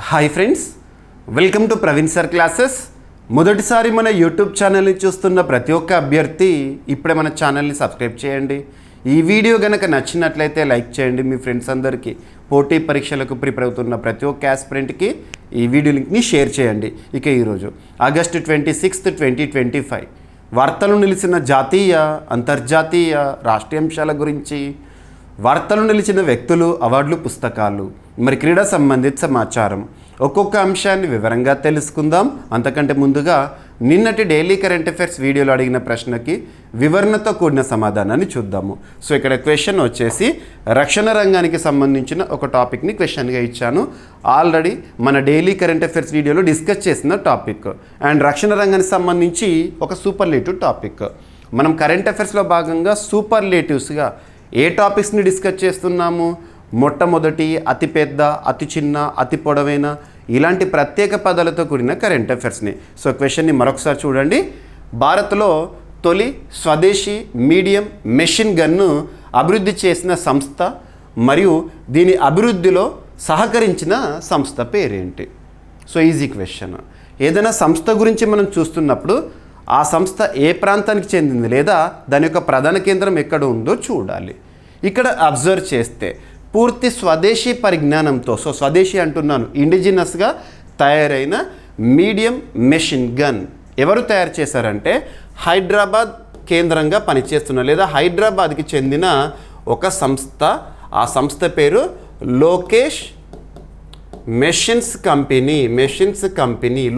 Hi friends, welcome to Praveen sir classes. మొదటిసారి మన YouTube ఛానల్ని చూస్తున్న ప్రతి ఒక్క అభ్యర్థి ఇప్పుడే మన ఛానల్ని సబ్స్క్రైబ్ చేయండి. ఈ వీడియో కనుక నచ్చినట్లయితే లైక్ చేయండి. మీ ఫ్రెండ్స్ అందరికీ పోటీ పరీక్షలకు ప్రిపేర్ అవుతున్న ప్రతి ఒక్క ఆస్పిరెంట్కి ఈ వీడియో లింక్ని షేర్ చేయండి. ఇక ఈరోజు ఆగస్టు 26, 2025 వార్తలు నిలిచిన జాతీయ, అంతర్జాతీయ, రాష్ట్రీయ అంశాల గురించి, వార్తలు నిలిచిన వ్యక్తులు, అవార్డులు, పుస్తకాలు, మరి క్రీడా సంబంధిత సమాచారం, ఒక్కొక్క అంశాన్ని వివరంగా తెలుసుకుందాం. అంతకంటే ముందుగా నిన్నటి డైలీ కరెంట్ అఫైర్స్ వీడియోలో అడిగిన ప్రశ్నకి వివరణతో కూడిన సమాధానాన్ని చూద్దాము. సో ఇక్కడ క్వశ్చన్ వచ్చేసి రక్షణ రంగానికి సంబంధించిన ఒక టాపిక్ని క్వశ్చన్గా ఇచ్చాను. ఆల్రెడీ మన డైలీ కరెంట్ అఫైర్స్ వీడియోలో డిస్కస్ చేసిన టాపిక్ అండ్ రక్షణ రంగానికి సంబంధించి ఒక సూపర్లేటివ్ టాపిక్. మనం కరెంట్ అఫైర్స్లో భాగంగా సూపర్లేటివ్స్గా ఏ టాపిక్స్ని డిస్కస్ చేస్తున్నాము? మొట్టమొదటి, అతిపెద్ద, అతి చిన్న, అతి పొడవైన, ఇలాంటి ప్రత్యేక పదాలతో కూడిన కరెంట్ అఫైర్స్ని. సో క్వశ్చన్ని మరొకసారి చూడండి. భారత్లో తొలి స్వదేశీ మీడియం మెషిన్ గన్ను అభివృద్ధి చేసిన సంస్థ మరియు దీని అభివృద్ధిలో సహకరించిన సంస్థ పేరేంటి? So easy question. ఏదైనా సంస్థ గురించి మనం చూస్తున్నప్పుడు ఆ సంస్థ ఏ ప్రాంతానికి చెందింది లేదా దాని యొక్క ప్రధాన కేంద్రం ఎక్కడ ఉందో చూడాలి. ఇక్కడ అబ్జర్వ్ చేస్తే పూర్తి స్వదేశీ పరిజ్ఞానంతో, సో స్వదేశీ అంటున్నాను, ఇండిజినస్గా తయారైన మీడియం మెషిన్ గన్ ఎవరు తయారు చేశారంటే హైదరాబాద్ కేంద్రంగా పనిచేస్తున్న లేదా హైదరాబాద్కి చెందిన ఒక సంస్థ. ఆ సంస్థ పేరు Lokesh machines company,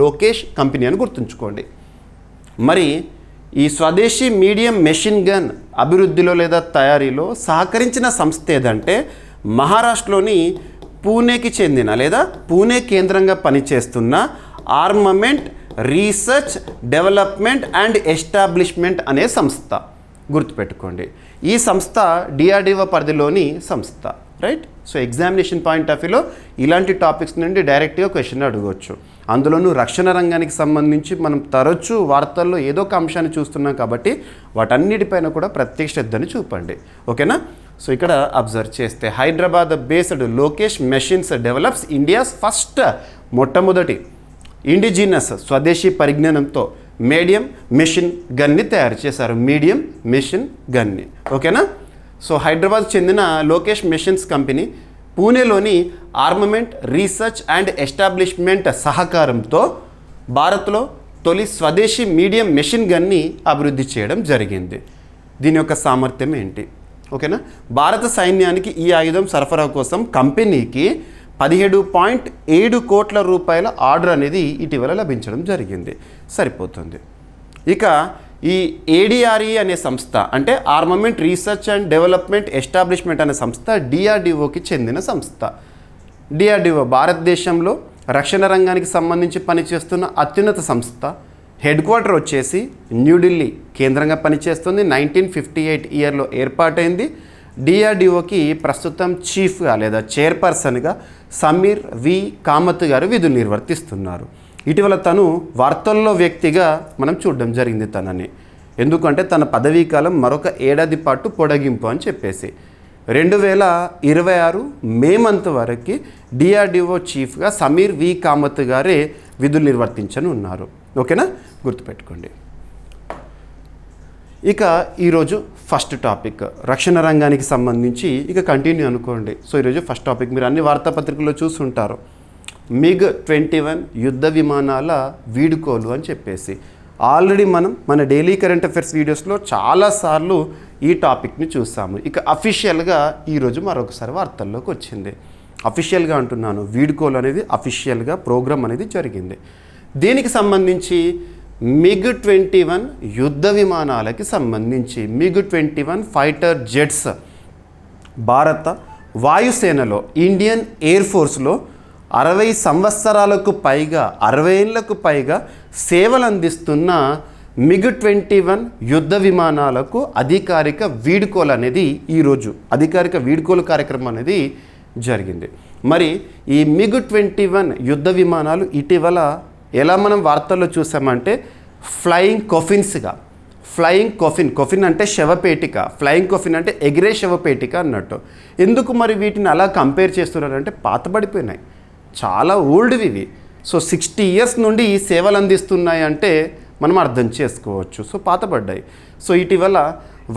Lokesh company అని గుర్తుంచుకోండి. మరి ఈ స్వదేశీ మీడియం మెషిన్ గన్ అభివృద్ధిలో లేదా తయారీలో సహకరించిన సంస్థ ఏదంటే మహారాష్ట్రలోని పూణేకి చెందిన లేదా పూణే కేంద్రంగా పనిచేస్తున్న armament research development and establishment అనే సంస్థ. గుర్తుపెట్టుకోండి, ఈ సంస్థ డిఆర్డిఓ పరిధిలోని సంస్థ, right? So examination point of వ్యూలో ఇలాంటి టాపిక్స్ నుండి డైరెక్ట్గా క్వశ్చన్ అడగవచ్చు. అందులోనూ రక్షణ రంగానికి సంబంధించి మనం తరచూ వార్తల్లో ఏదో ఒక అంశాన్ని చూస్తున్నాం కాబట్టి వాటన్నిటిపైన కూడా ప్రత్యేక శ్రద్ధని చూపండి, ఓకేనా? సో ఇక్కడ అబ్జర్వ్ చేస్తే Hyderabad based Lokesh machines develops India's first, మొట్టమొదటి ఇండిజినస్ స్వదేశీ పరిజ్ఞానంతో మీడియం మెషిన్ గన్ని తయారు చేశారు. మీడియం మెషిన్ గన్ని, ఓకేనా? సో హైదరాబాద్ చెందిన లోకేష్ మెషిన్స్ కంపెనీ పూణేలోని ఆర్మమెంట్ రీసెర్చ్ అండ్ ఎస్టాబ్లిష్మెంట్ సహకారంతో భారత్లో తొలి స్వదేశీ మీడియం మెషిన్ గన్ని అభివృద్ధి చేయడం జరిగింది. దీని యొక్క సామర్థ్యం ఏంటి? ఓకేనా? భారత సైన్యానికి ఈ ఆయుధం సరఫరా కోసం కంపెనీకి 17.7 కోట్ల రూపాయల ఆర్డర్ అనేది ఇటీవల లభించడం జరిగింది. సరిపోతుంది. ఇక ఈ ఏడిఆర్ఈ అనే సంస్థ అంటే armament research and development establishment అనే సంస్థ డిఆర్డిఓకి చెందిన సంస్థ. డిఆర్డిఓ భారతదేశంలో రక్షణ రంగానికి సంబంధించి పనిచేస్తున్న అత్యున్నత సంస్థ. హెడ్ క్వార్టర్ వచ్చేసి న్యూఢిల్లీ కేంద్రంగా పనిచేస్తుంది. 1958 ఇయర్లో ఏర్పాటైంది. డిఆర్డిఓకి ప్రస్తుతం చీఫ్గా లేదా చైర్పర్సన్గా సమీర్ వి కామత్ గారు విధులు నిర్వర్తిస్తున్నారు. ఇటీవల తను వార్తల్లో వ్యక్తిగా మనం చూడడం జరిగింది తనని. ఎందుకంటే తన పదవీ కాలం మరొక ఏడాది పాటు పొడిగింపు అని చెప్పేసి 2026 మే మంత్ వరకు డిఆర్డిఓ చీఫ్గా సమీర్ వి కామత్ గారే విధులు నిర్వర్తించని ఉన్నారు, ఓకేనా? గుర్తుపెట్టుకోండి. ఇక ఈరోజు ఫస్ట్ టాపిక్ రక్షణ రంగానికి సంబంధించి ఇక కంటిన్యూ అనుకోండి. సో ఈరోజు ఫస్ట్ టాపిక్ మీరు అన్ని వార్తాపత్రికల్లో చూస్తుంటారు. MiG-21 యుద్ధ విమానాల వీడుకోలు అని చెప్పేసి ఆల్రెడీ మనం మన డైలీ కరెంట్ అఫైర్స్ వీడియోస్లో చాలాసార్లు ఈ టాపిక్ని చూసాము. ఇక అఫీషియల్గా ఈరోజు మరొకసారి వార్తల్లోకి వచ్చింది. అఫీషియల్గా అంటున్నాను, వీడుకోలు అనేది అఫీషియల్గా ప్రోగ్రామ్ అనేది జరిగింది. దీనికి సంబంధించి MiG-21 యుద్ధ విమానాలకి సంబంధించి MiG-21 ఫైటర్ జెట్స్ భారత వాయుసేనలో ఇండియన్ ఎయిర్ ఫోర్స్లో 60 సంవత్సరాలకు పైగా 60 ఏళ్లకు పైగా సేవలు అందిస్తున్న MiG-21 యుద్ధ విమానాలకు అధికారిక వీడ్కోలు అనేది ఈరోజు అధికారిక వీడ్కోలు కార్యక్రమం అనేది జరిగింది. మరి ఈ MiG-21 యుద్ధ విమానాలు ఇటీవల ఎలా మనం వార్తల్లో చూసామంటే ఫ్లయింగ్ కొఫిన్ అంటే శవపేటిక, ఫ్లయింగ్ కొఫిన్ అంటే ఎగిరే శవపేటిక అన్నట్టు. ఎందుకు మరి వీటిని అలా కంపేర్ చేస్తున్నారంటే పాతబడిపోయినాయి. చాలా ఓల్డ్వి ఇవి. సో 60 ఇయర్స్ నుండి ఈ సేవలు అందిస్తున్నాయి అంటే మనం అర్థం చేసుకోవచ్చు. సో పాతబడ్డాయి. సో ఇటీవల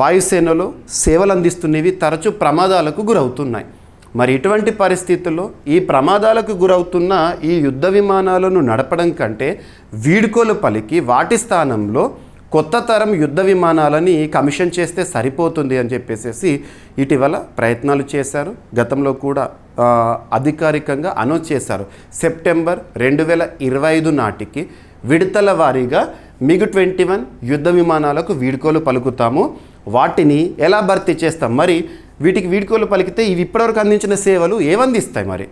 వాయుసేనలో సేవలు అందిస్తున్నవి తరచూ ప్రమాదాలకు గురవుతున్నాయి. మరి ఇటువంటి పరిస్థితుల్లో ఈ ప్రమాదాలకు గురవుతున్న ఈ యుద్ధ విమానాలను నడపడం కంటే వీడ్కోలు పలికి వాటి స్థానంలో కొత్త తరం యుద్ధ విమానాలని కమిషన్ చేస్తే సరిపోతుంది అని చెప్పేసి ఇటీవల ప్రయత్నాలు చేశారు. గతంలో కూడా అధికారికంగా అనౌన్స్ చేశారు. సెప్టెంబర్ 2025 నాటికి విడతల వారీగా MiG-21 యుద్ధ విమానాలకు వీడ్కోలు పలుకుతాము. వాటిని ఎలా భర్తీ చేస్తాం? మరి వీటికి వీడ్కోలు పలికితే ఇవి ఇప్పటివరకు అందించిన సేవలు ఏమందిస్తాయి? మరి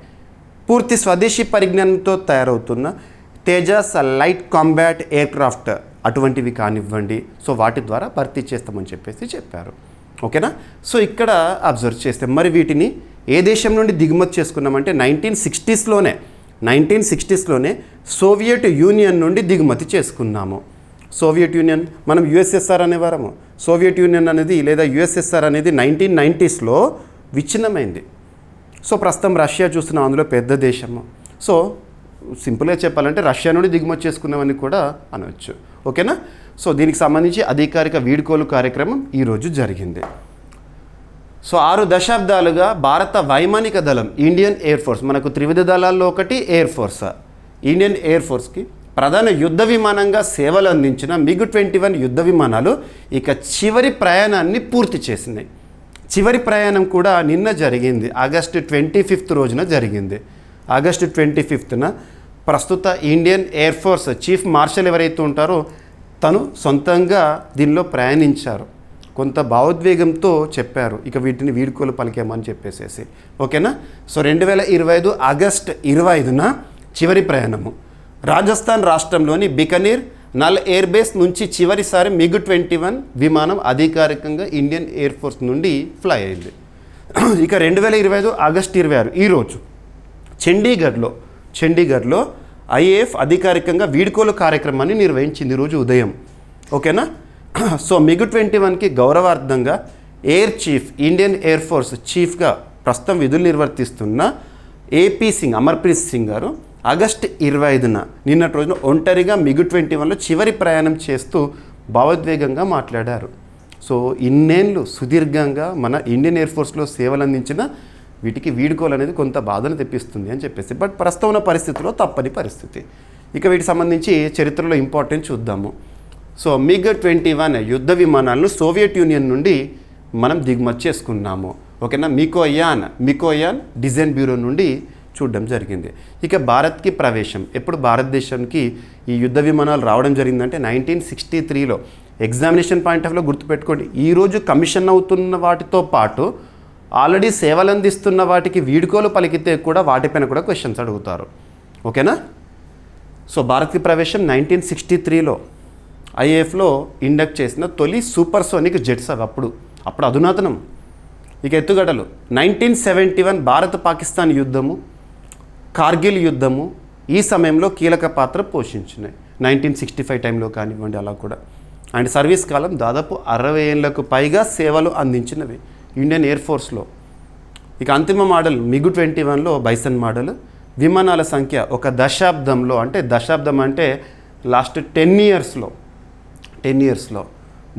పూర్తి స్వదేశీ పరిజ్ఞానంతో తయారవుతున్న తేజస్ లైట్ కాంబాట్ ఎయిర్క్రాఫ్ట్ అటువంటివి కానివ్వండి. సో వాటి ద్వారా భర్తీ చేస్తామని చెప్పేసి చెప్పారు. ఓకేనా? సో ఇక్కడ అబ్జర్వ్ చేస్తే మరి వీటిని ఏ దేశం నుండి దిగుమతి చేసుకున్నామంటే 1960స్లోనే సోవియట్ యూనియన్ నుండి దిగుమతి చేసుకున్నాము. సోవియట్ యూనియన్, మనం యుఎస్ఎస్ఆర్ అనేవారము. సోవియట్ యూనియన్ అనేది లేదా యుఎస్ఎస్ఆర్ అనేది 1990స్లో విచ్ఛిన్నమైంది. సో ప్రస్తుతం రష్యా చూస్తున్నాం, అందులో పెద్ద దేశము. సో సింపుల్గా చెప్పాలంటే రష్యా నుండి దిగుమతి చేసుకున్నామని కూడా అనవచ్చు. ఓకేనా? సో దీనికి సంబంధించి అధికారిక వీడ్కోలు కార్యక్రమం ఈరోజు జరిగింది. సో 6 దశాబ్దాలుగా భారత వైమానిక దళం ఇండియన్ ఎయిర్ ఫోర్స్, మనకు త్రివిధ దళాల్లో ఒకటి ఎయిర్ ఫోర్స్, ఇండియన్ ఎయిర్ ఫోర్స్కి ప్రధాన యుద్ధ విమానంగా సేవలు అందించిన MiG-21 యుద్ధ విమానాలు ఇక చివరి ప్రయాణాన్ని పూర్తి చేసినాయి. చివరి ప్రయాణం కూడా నిన్న జరిగింది. ఆగస్టు 25 రోజున జరిగింది. ఆగస్టు 25న ప్రస్తుత Indian air force chief marshal ఎవరైతే ఉంటారో తను సొంతంగా దీనిలో ప్రయాణించారు. కొంత భావోద్వేగంతో చెప్పారు ఇక వీటిని వీడ్కోలు పలికామని చెప్పేసేసి. ఓకేనా? సో 2025 ఆగస్టు 25న చివరి ప్రయాణము. రాజస్థాన్ రాష్ట్రంలోని బికనీర్ నల్ ఎయిర్ బేస్ నుంచి చివరిసారి MiG-21 విమానం అధికారికంగా ఇండియన్ ఎయిర్ ఫోర్స్ నుండి ఫ్లై అయింది. ఇక 2025 ఆగస్టు 26 ఈరోజు చండీగఢ్లో ఐఏఎఫ్ అధికారికంగా వీడ్కోలు కార్యక్రమాన్ని నిర్వహించింది ఈరోజు ఉదయం. ఓకేనా? సో MiG-21కి గౌరవార్థంగా air chief, Indian air force చీఫ్గా ప్రస్తుతం విధులు నిర్వర్తిస్తున్న ఏపీ సింగ్, అమర్ప్రీత్ సింగ్ గారు ఆగస్టు 25న నిన్నటి రోజున ఒంటరిగా MiG-21లో చివరి ప్రయాణం చేస్తూ భావోద్వేగంగా మాట్లాడారు. సో ఇన్నేళ్ళు సుదీర్ఘంగా మన ఇండియన్ ఎయిర్ ఫోర్స్లో సేవలు అందించిన వీటికి వీడ్కోలు అనేది కొంత బాధను తెప్పిస్తుంది అని చెప్పేసి, బట్ ప్రస్తుతం ఉన్న పరిస్థితిలో తప్పని పరిస్థితి. ఇక వీటికి సంబంధించి చరిత్రలో ఇంపార్టెంట్ చూద్దాము. సో MiG-21 యుద్ధ విమానాలను సోవియట్ యూనియన్ నుండి మనం దిగుమతి చేసుకున్నాము. ఓకేనా? మికోయాన్ డిజైన్ బ్యూరో నుండి చూడడం జరిగింది. ఇక భారత్కి ప్రవేశం, ఎప్పుడు భారతదేశానికి ఈ యుద్ధ విమానాలు రావడం జరిగిందంటే 1963లో. ఎగ్జామినేషన్ పాయింట్ ఆఫ్లో గుర్తుపెట్టుకోండి, ఈరోజు కమిషన్ అవుతున్న వాటితో పాటు ఆల్రెడీ సేవలు అందిస్తున్న వాటికి వీడ్కోలు పలికితే కూడా వాటిపైన కూడా క్వశ్చన్స్ అడుగుతారు. ఓకేనా? సో భారత్కి ప్రవేశం 1963లో ఐఏఎఫ్లో ఇండక్ట్ చేసిన తొలి సూపర్సోనిక్ జెట్స్ అవి. అప్పుడు అధునాతనం. ఇక ఎత్తుగడలు 1971 భారత్ పాకిస్తాన్ యుద్ధము, కార్గిల్ యుద్ధము ఈ సమయంలో కీలక పాత్ర పోషించినాయి. 1965 టైంలో కానివ్వండి అలా కూడా. అండ్ సర్వీస్ కాలం దాదాపు 60 ఏళ్లకు పైగా సేవలు అందించినవి ఇండియన్ ఎయిర్ ఫోర్స్లో. ఇక అంతిమ మోడల్ MiG-21లో బైసన్ మోడల్. విమానాల సంఖ్య ఒక దశాబ్దంలో, దశాబ్దం అంటే లాస్ట్ 10 ఇయర్స్లో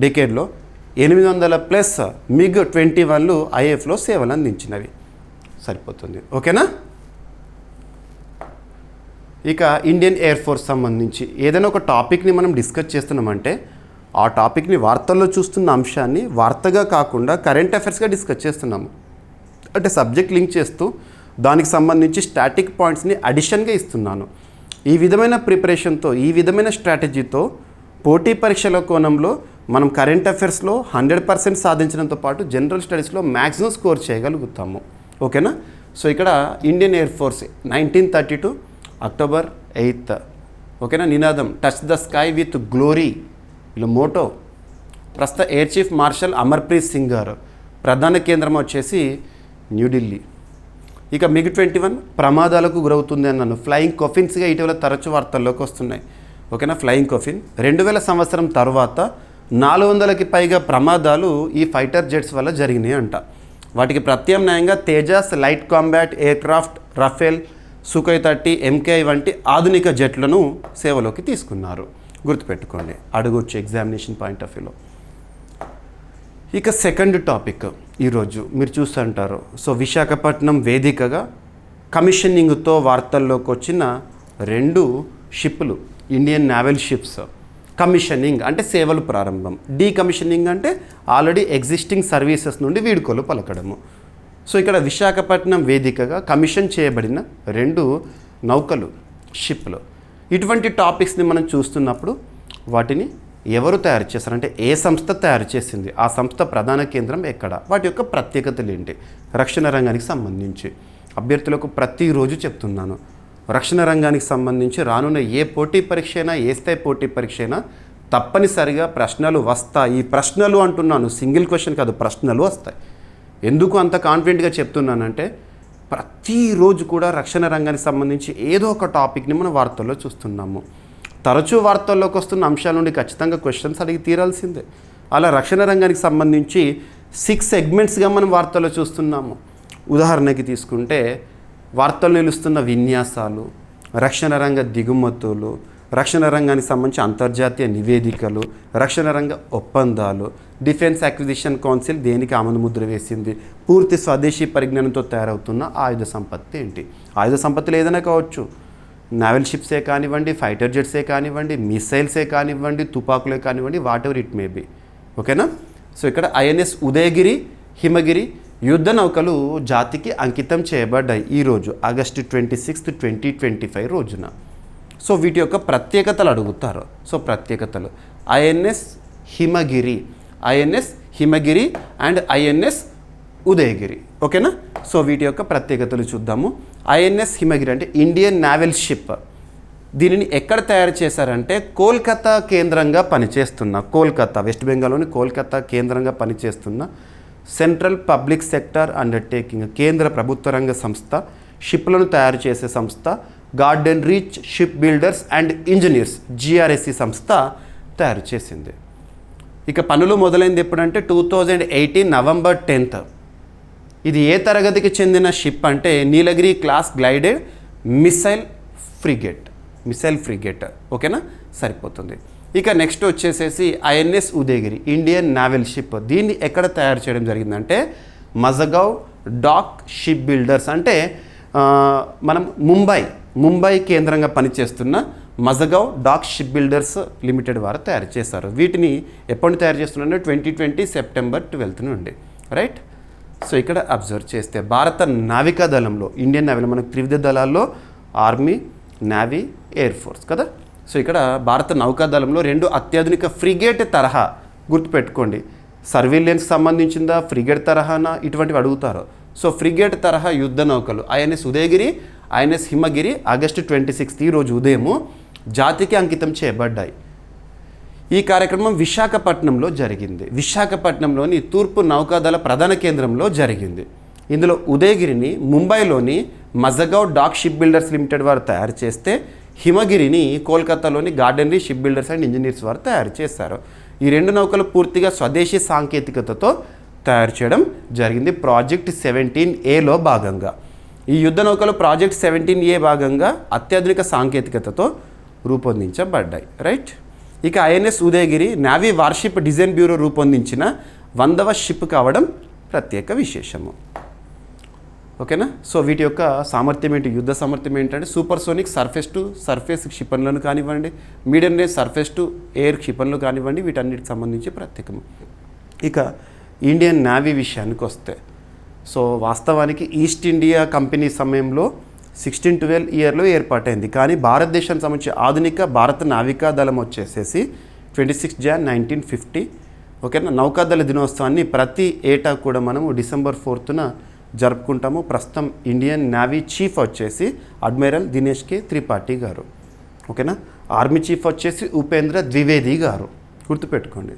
డెకేడ్లో 800+ MiG-21లు ఐఏఎఫ్లో సేవలు అందించినవి. సరిపోతుంది. ఓకేనా? ఇక ఇండియన్ ఎయిర్ ఫోర్స్ సంబంధించి ఏదైనా ఒక టాపిక్ని మనం డిస్కస్ చేస్తున్నామంటే ఆ టాపిక్ని వార్తల్లో చూస్తున్న అంశాన్ని వార్తగా కాకుండా కరెంట్ అఫైర్స్గా డిస్కస్ చేస్తున్నాము. అంటే సబ్జెక్ట్ లింక్ చేస్తూ దానికి సంబంధించి స్టాటిక్ పాయింట్స్ని అడిషన్గా ఇస్తున్నాను. ఈ విధమైన ప్రిపరేషన్తో, ఈ విధమైన స్ట్రాటజీతో పోటీ పరీక్షల కోణంలో మనం కరెంట్ అఫైర్స్లో 100% సాధించడంతో పాటు జనరల్ స్టడీస్లో మ్యాక్సిమం స్కోర్ చేయగలుగుతాము. ఓకేనా? సో ఇక్కడ ఇండియన్ ఎయిర్ ఫోర్స్ 1932 అక్టోబర్ 8. ఓకేనా? నినాదం touch the sky with glory, వీళ్ళ మోటో. ప్రస్తుత air chief marshal Amarpreet Singh గారు. ప్రధాన కేంద్రం వచ్చేసి న్యూఢిల్లీ. ఇక MiG-21 ప్రమాదాలకు గురవుతుంది అన్నాను. ఫ్లయింగ్ కొఫిన్స్గా ఇటీవల తరచు వార్తల్లోకి వస్తున్నాయి. ఓకేనా? ఫ్లయింగ్ కొఫిన్ 2000 సంవత్సరం తర్వాత 400కి పైగా ప్రమాదాలు ఈ ఫైటర్ జెట్స్ వల్ల జరిగినాయి అంట. వాటికి ప్రత్యామ్నాయంగా Tejas light combat aircraft, Rafale, Sukhoi 30 MKI వంటి ఆధునిక జెట్లను సేవలోకి తీసుకున్నారు. గుర్తుపెట్టుకోండి, అడగొచ్చు ఎగ్జామినేషన్ పాయింట్ ఆఫ్ వ్యూలో. ఇక సెకండ్ టాపిక్ ఈరోజు మీరు చూస్తుంటారు. సో విశాఖపట్నం వేదికగా కమిషనింగ్తో వార్తల్లోకి వచ్చిన 2 షిప్లు, ఇండియన్ నావల్ షిప్స్. కమిషనింగ్ అంటే సేవలు ప్రారంభం, డీకమిషనింగ్ అంటే ఆల్రెడీ ఎగ్జిస్టింగ్ సర్వీసెస్ నుండి వీడుకోలు పలకడము. సో ఇక్కడ విశాఖపట్నం వేదికగా కమిషన్ చేయబడిన 2 నౌకలు, షిప్లు. ఇటువంటి టాపిక్స్ని మనం చూస్తున్నప్పుడు వాటిని ఎవరు తయారు చేస్తారంటే ఏ సంస్థ తయారు చేసింది, ఆ సంస్థ ప్రధాన కేంద్రం ఎక్కడ, వాటి యొక్క ప్రత్యేకతలు ఏంటి, రక్షణ రంగానికి సంబంధించి అభ్యర్థులకు ప్రతిరోజు చెప్తున్నాను. రక్షణ రంగానికి సంబంధించి రానున్న ఏ పోటీ పరీక్ష అయినా, ఏ స్థాయి పోటీ పరీక్ష అయినా తప్పనిసరిగా ప్రశ్నలు వస్తాయి. ఈ ప్రశ్నలు అంటున్నాను, సింగిల్ క్వశ్చన్ కాదు, ప్రశ్నలు వస్తాయి. ఎందుకు అంత కాన్ఫిడెంట్గా చెప్తున్నానంటే ప్రతిరోజు కూడా రక్షణ రంగానికి సంబంధించి ఏదో ఒక టాపిక్ని మనం వార్తల్లో చూస్తున్నాము. తరచూ వార్తల్లోకి వస్తున్న అంశాల నుండి ఖచ్చితంగా క్వశ్చన్స్ అడిగి తీరాల్సిందే. అలా రక్షణ రంగానికి సంబంధించి 6 సెగ్మెంట్స్గా మనం వార్తల్లో చూస్తున్నాము. ఉదాహరణకి తీసుకుంటే వార్తలు నిలుస్తున్న విన్యాసాలు, రక్షణ రంగ దిగుమతులు, రక్షణ రంగానికి సంబంధించి అంతర్జాతీయ నివేదికలు, రక్షణ రంగ ఒప్పందాలు, డిఫెన్స్ అక్విజిషన్ కౌన్సిల్ దేనికి ఆమోదముద్ర వేసింది, పూర్తి స్వదేశీ పరిజ్ఞానంతో తయారవుతున్న ఆయుధ సంపత్తి ఏంటి. ఆయుధ సంపత్తులు ఏదైనా కావచ్చు, నావల్ షిప్సే కానివ్వండి, ఫైటర్ జెట్సే కానివ్వండి, మిసైల్సే కానివ్వండి, తుపాకులే కానివ్వండి, what ever it may be. ఓకేనా. సో ఇక్కడ INS ఉదయగిరి, హిమగిరి యుద్ధ నౌకలు జాతికి అంకితం చేయబడ్డాయి ఈరోజు ఆగస్టు 26, 2025 రోజున. సో వీటి యొక్క ప్రత్యేకతలు అడుగుతారు. సో ప్రత్యేకతలు INS Himagiri, INS Himagiri and INS Udayagiri. ఓకేనా. సో వీటి యొక్క ప్రత్యేకతలు చూద్దాము. INS హిమగిరి అంటే ఇండియన్ నావల్ షిప్. దీనిని ఎక్కడ తయారు చేశారంటే కోల్కతా కేంద్రంగా పనిచేస్తున్న, కోల్కతా వెస్ట్ బెంగాల్లోని కోల్కతా కేంద్రంగా పనిచేస్తున్న సెంట్రల్ పబ్లిక్ సెక్టర్ అండర్టేకింగ్, కేంద్ర ప్రభుత్వ రంగ సంస్థ, షిప్లను తయారు చేసే సంస్థ garden reach ship builders and engineers GRSE సంస్థ తయారు చేసింది. ఇక పనులు మొదలైంది ఎప్పుడంటే 2018 నవంబర్ 10th. ఇది ఏ తరగతికి చెందిన షిప్ అంటే Nilgiri class guided missile frigate. ఓకేనా, సరిపోతుంది. ఇక నెక్స్ట్ వచ్చేసేసి INS Udaygiri Indian naval ship. దీన్ని ఎక్కడ తయారు చేయడం జరిగిందంటే మజగావ్ డాక్ షిప్ బిల్డర్స్ అంటే మనం ముంబై కేంద్రంగా పనిచేస్తున్న Mazagon dock ship builders limited వారు తయారు చేశారు. వీటిని ఎప్పుడు తయారు చేస్తున్నారంటే 2020 సెప్టెంబర్ 12 నుండి. రైట్. సో ఇక్కడ అబ్జర్వ్ చేస్తే భారత నావికా దళంలో, ఇండియన్ నావీలో మనకు త్రివిధ దళాల్లో ఆర్మీ, నేవీ, ఎయిర్ ఫోర్స్ కదా. సో ఇక్కడ భారత నౌకాదళంలో 2 అత్యాధునిక ఫ్రిగేట్ తరహా, గుర్తుపెట్టుకోండి, సర్వేలెన్స్ సంబంధించిందా, ఫ్రిగేట్ తరహానా, ఇటువంటివి అడుగుతారు. సో ఫ్రిగేట్ తరహా యుద్ధ నౌకలు INS ఉదయగిరి, INS హిమగిరి ఆగస్టు 26 ఈ రోజు ఉదయము జాతికి అంకితం చేయబడ్డాయి. ఈ కార్యక్రమం విశాఖపట్నంలో జరిగింది. విశాఖపట్నంలోని తూర్పు నౌకాదళ ప్రధాన కేంద్రంలో జరిగింది. ఇందులో ఉదయగిరిని ముంబైలోని Mazagon dock ship builders limited వారు తయారు చేస్తే హిమగిరిని కోల్కతాలోని garden reach ship builders and engineers వారు తయారు చేశారు. ఈ 2 నౌకలు పూర్తిగా స్వదేశీ సాంకేతికతతో తయారు చేయడం జరిగింది ప్రాజెక్ట్ 17Aలో భాగంగా. ఈ యుద్ధ నౌకలు ప్రాజెక్ట్ 17A భాగంగా అత్యాధునిక సాంకేతికతతో రూపొందించబడ్డాయి. రైట్. ఇక INS Udayagiri navy worship design bureau రూపొందించిన 100వ షిప్ కావడం ప్రత్యేక విశేషము. ఓకేనా. సో వీటి యొక్క సామర్థ్యం ఏంటి, యుద్ధ సామర్థ్యం ఏంటంటే సూపర్సోనిక్ సర్ఫేస్ టు సర్ఫేస్ క్షిపణులను కానివ్వండి, medium range surface to air క్షిపణులు కానివ్వండి, వీటన్నిటికి సంబంధించి ప్రత్యేకము. ఇక ఇండియన్ నావీ విషయానికి వస్తే, సో వాస్తవానికి ఈస్ట్ ఇండియా కంపెనీ సమయంలో 1612 ఇయర్లో ఏర్పాటైంది. కానీ భారతదేశానికి సంబంధించి ఆధునిక భారత నావికా దళం వచ్చేసేసి 26 Jan 1950. ఓకేనా. నౌకాదళ దినోత్సవాన్ని ప్రతి ఏటా కూడా మనము December 4th జరుపుకుంటాము. ప్రస్తుతం ఇండియన్ నావీ చీఫ్ వచ్చేసి అడ్మిరల్ దినేష్ కే త్రిపాఠి గారు. ఓకేనా. ఆర్మీ చీఫ్ వచ్చేసి ఉపేంద్ర ద్వివేది గారు, గుర్తుపెట్టుకోండి.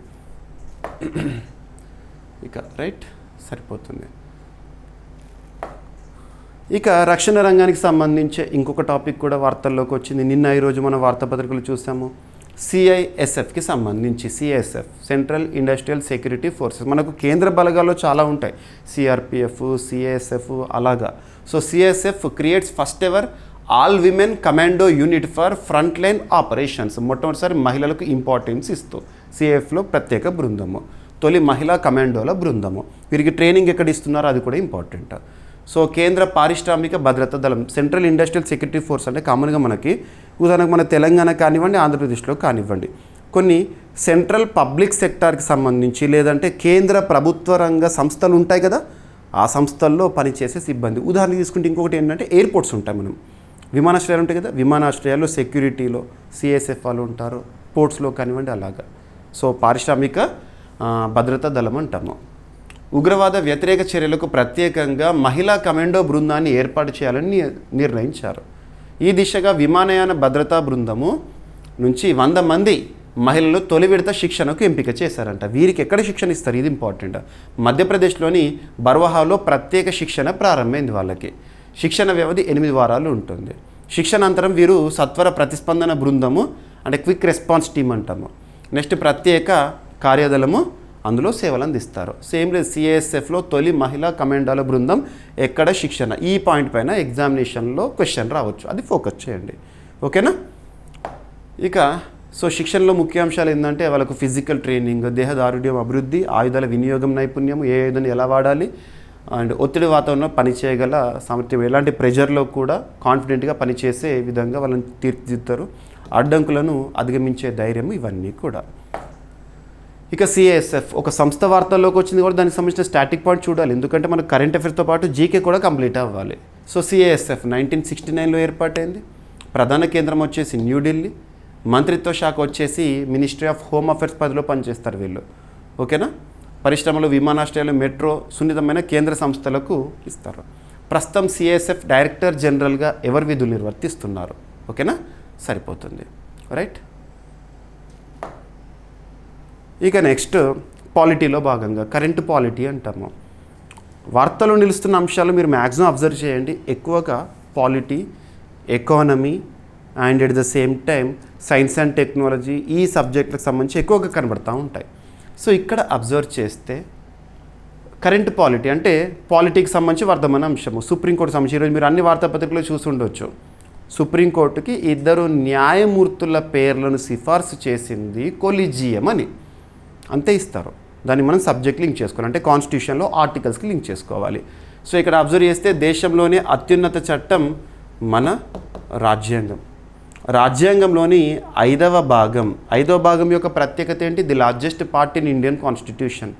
ఇక రైట్, సరిపోతుంది. ఇక రక్షణ రంగానికి సంబంధించి ఇంకొక టాపిక్ కూడా వార్తల్లోకి వచ్చింది. నిన్న ఈరోజు మనం వార్తాపత్రికలు చూసాము. CISFకి సంబంధించి, CISF central industrial security forces, మనకు కేంద్ర బలగాల్లో చాలా ఉంటాయి, CRPF, CISF అలాగా. So CISF creates first ever all women commando unit for front line operations, మొట్టమొదటిసారి మహిళలకు ఇంపార్టెన్స్ ఇస్తూ సిఏఎఫ్లో ప్రత్యేక బృందము, తొలి మహిళా కమాండోల బృందము. వీరికి ట్రైనింగ్ ఎక్కడ ఇస్తున్నారో అది కూడా ఇంపార్టెంట్. సో కేంద్ర పారిశ్రామిక భద్రతా దళం, సెంట్రల్ ఇండస్ట్రియల్ సెక్యూరిటీ ఫోర్స్ అంటే కామన్గా మనకి ఉదాహరణకు మన తెలంగాణ కానివ్వండి, ఆంధ్రప్రదేశ్లో కానివ్వండి, కొన్ని సెంట్రల్ పబ్లిక్ సెక్టార్కి సంబంధించి లేదంటే కేంద్ర ప్రభుత్వ రంగ సంస్థలు ఉంటాయి కదా, ఆ సంస్థల్లో పనిచేసే సిబ్బంది. ఉదాహరణ తీసుకుంటే ఇంకొకటి ఏంటంటే ఎయిర్పోర్ట్స్ ఉంటాయి, మనం విమానాశ్రయాలు ఉంటాయి కదా, విమానాశ్రయాల్లో సెక్యూరిటీలో సిఎస్ఎఫ్ వాళ్ళు ఉంటారు, పోర్ట్స్లో కానివ్వండి అలాగా. సో పారిశ్రామిక భద్రతా దళం అంటాము. ఉగ్రవాద వ్యతిరేక చర్యలకు ప్రత్యేకంగా మహిళా కమాండో బృందాన్ని ఏర్పాటు చేయాలని నిర్ణయించారు. ఈ దిశగా విమానయాన భద్రతా బృందము నుంచి 100 మంది మహిళలు తొలి విడత శిక్షణకు ఎంపిక చేశారంట. వీరికి ఎక్కడ శిక్షణ ఇస్తారు, ఇది ఇంపార్టెంట్. మధ్యప్రదేశ్లోని బర్వాహాలో ప్రత్యేక శిక్షణ ప్రారంభమైంది వాళ్ళకి. శిక్షణ వ్యవధి 8 వారాలు ఉంటుంది. శిక్షణ అనంతరం వీరు సత్వర ప్రతిస్పందన బృందము అంటే క్విక్ రెస్పాన్స్ టీమ్ అంటాము, నెక్స్ట్ ప్రత్యేక కార్యదళము అందులో సేవలు అందిస్తారు. సేమ్ లేదు, సిఏఎస్ఎఫ్లో తొలి మహిళా కమాండోల బృందం ఎక్కడ శిక్షణ, ఈ పాయింట్ పైన ఎగ్జామినేషన్లో క్వశ్చన్ రావచ్చు, అది ఫోకస్ చేయండి. ఓకేనా. ఇక సో శిక్షణలో ముఖ్యాంశాలు ఏంటంటే వాళ్ళకు ఫిజికల్ ట్రైనింగ్, దేహదారుఢ్యం అభివృద్ధి, ఆయుధాల వినియోగం నైపుణ్యం, ఏ ఆయుధాన్ని ఎలా వాడాలి, అండ్ ఒత్తిడి వాతావరణంలో పనిచేయగల సామర్థ్యం, ఎలాంటి ప్రెషర్లో కూడా కాన్ఫిడెంట్గా పనిచేసే విధంగా వాళ్ళని తీర్చిదిద్దుతారు, అడ్డంకులను అధిగమించే ధైర్యం, ఇవన్నీ కూడా. ఇక సిఏఎస్ఎఫ్ ఒక సంస్థ వార్తల్లోకి వచ్చింది కూడా, దానికి సంబంధించిన స్టాటిక్ పాయింట్ చూడాలి, ఎందుకంటే మనకు కరెంట్ అఫైర్స్తో పాటు జీకే కూడా కంప్లీట్ అవ్వాలి. సో సిఏఎస్ఎఫ్ 1969లో ఏర్పాటైంది. ప్రధాన కేంద్రం వచ్చేసి న్యూఢిల్లీ, మంత్రిత్వ శాఖ వచ్చేసి మినిస్ట్రీ ఆఫ్ హోమ్ అఫైర్స్ పరిధిలో పనిచేస్తారు వీళ్ళు. ఓకేనా. పరిశ్రమలు, విమానాశ్రయాలు, మెట్రో, సున్నితమైన కేంద్ర సంస్థలకు ఇస్తారు. ప్రస్తుతం సిఏఎస్ఎఫ్ డైరెక్టర్ జనరల్గా ఎవరు విధులు నిర్వర్తిస్తున్నారు. ఓకేనా, సరిపోతుంది. రైట్. ఇక నెక్స్ట్ పాలిటీలో భాగంగా కరెంట్ పాలిటీ అంటాము. వార్తలు నిలుస్తున్న అంశాలు మీరు మ్యాక్సిమం అబ్జర్వ్ చేయండి. ఎక్కువగా polity, economy and at the same time science and technology, ఈ సబ్జెక్టులకు సంబంధించి ఎక్కువగా కనబడుతూ ఉంటాయి. సో ఇక్కడ అబ్జర్వ్ చేస్తే కరెంట్ పాలిటీ అంటే పాలిటీకి సంబంధించి వర్ధమాన అంశము. సుప్రీంకోర్టు సంబంధించి ఈరోజు మీరు అన్ని వార్తాపత్రికలు చూసి ఉండొచ్చు. సుప్రీంకోర్టుకి 2 న్యాయమూర్తుల పేర్లను సిఫార్సు చేసింది కొలీజియం అని, అంతే ఇస్తారు. దాన్ని మనం సబ్జెక్ట్ లింక్ చేసుకోవాలి, అంటే కాన్స్టిట్యూషన్లో ఆర్టికల్స్కి లింక్ చేసుకోవాలి. సో ఇక్కడ అబ్జర్వ్ చేస్తే దేశంలోనే అత్యున్నత చట్టం మన రాజ్యాంగం. రాజ్యాంగంలోని 5వ భాగం యొక్క ప్రత్యేకత ఏంటి? The largest part in Indian constitution.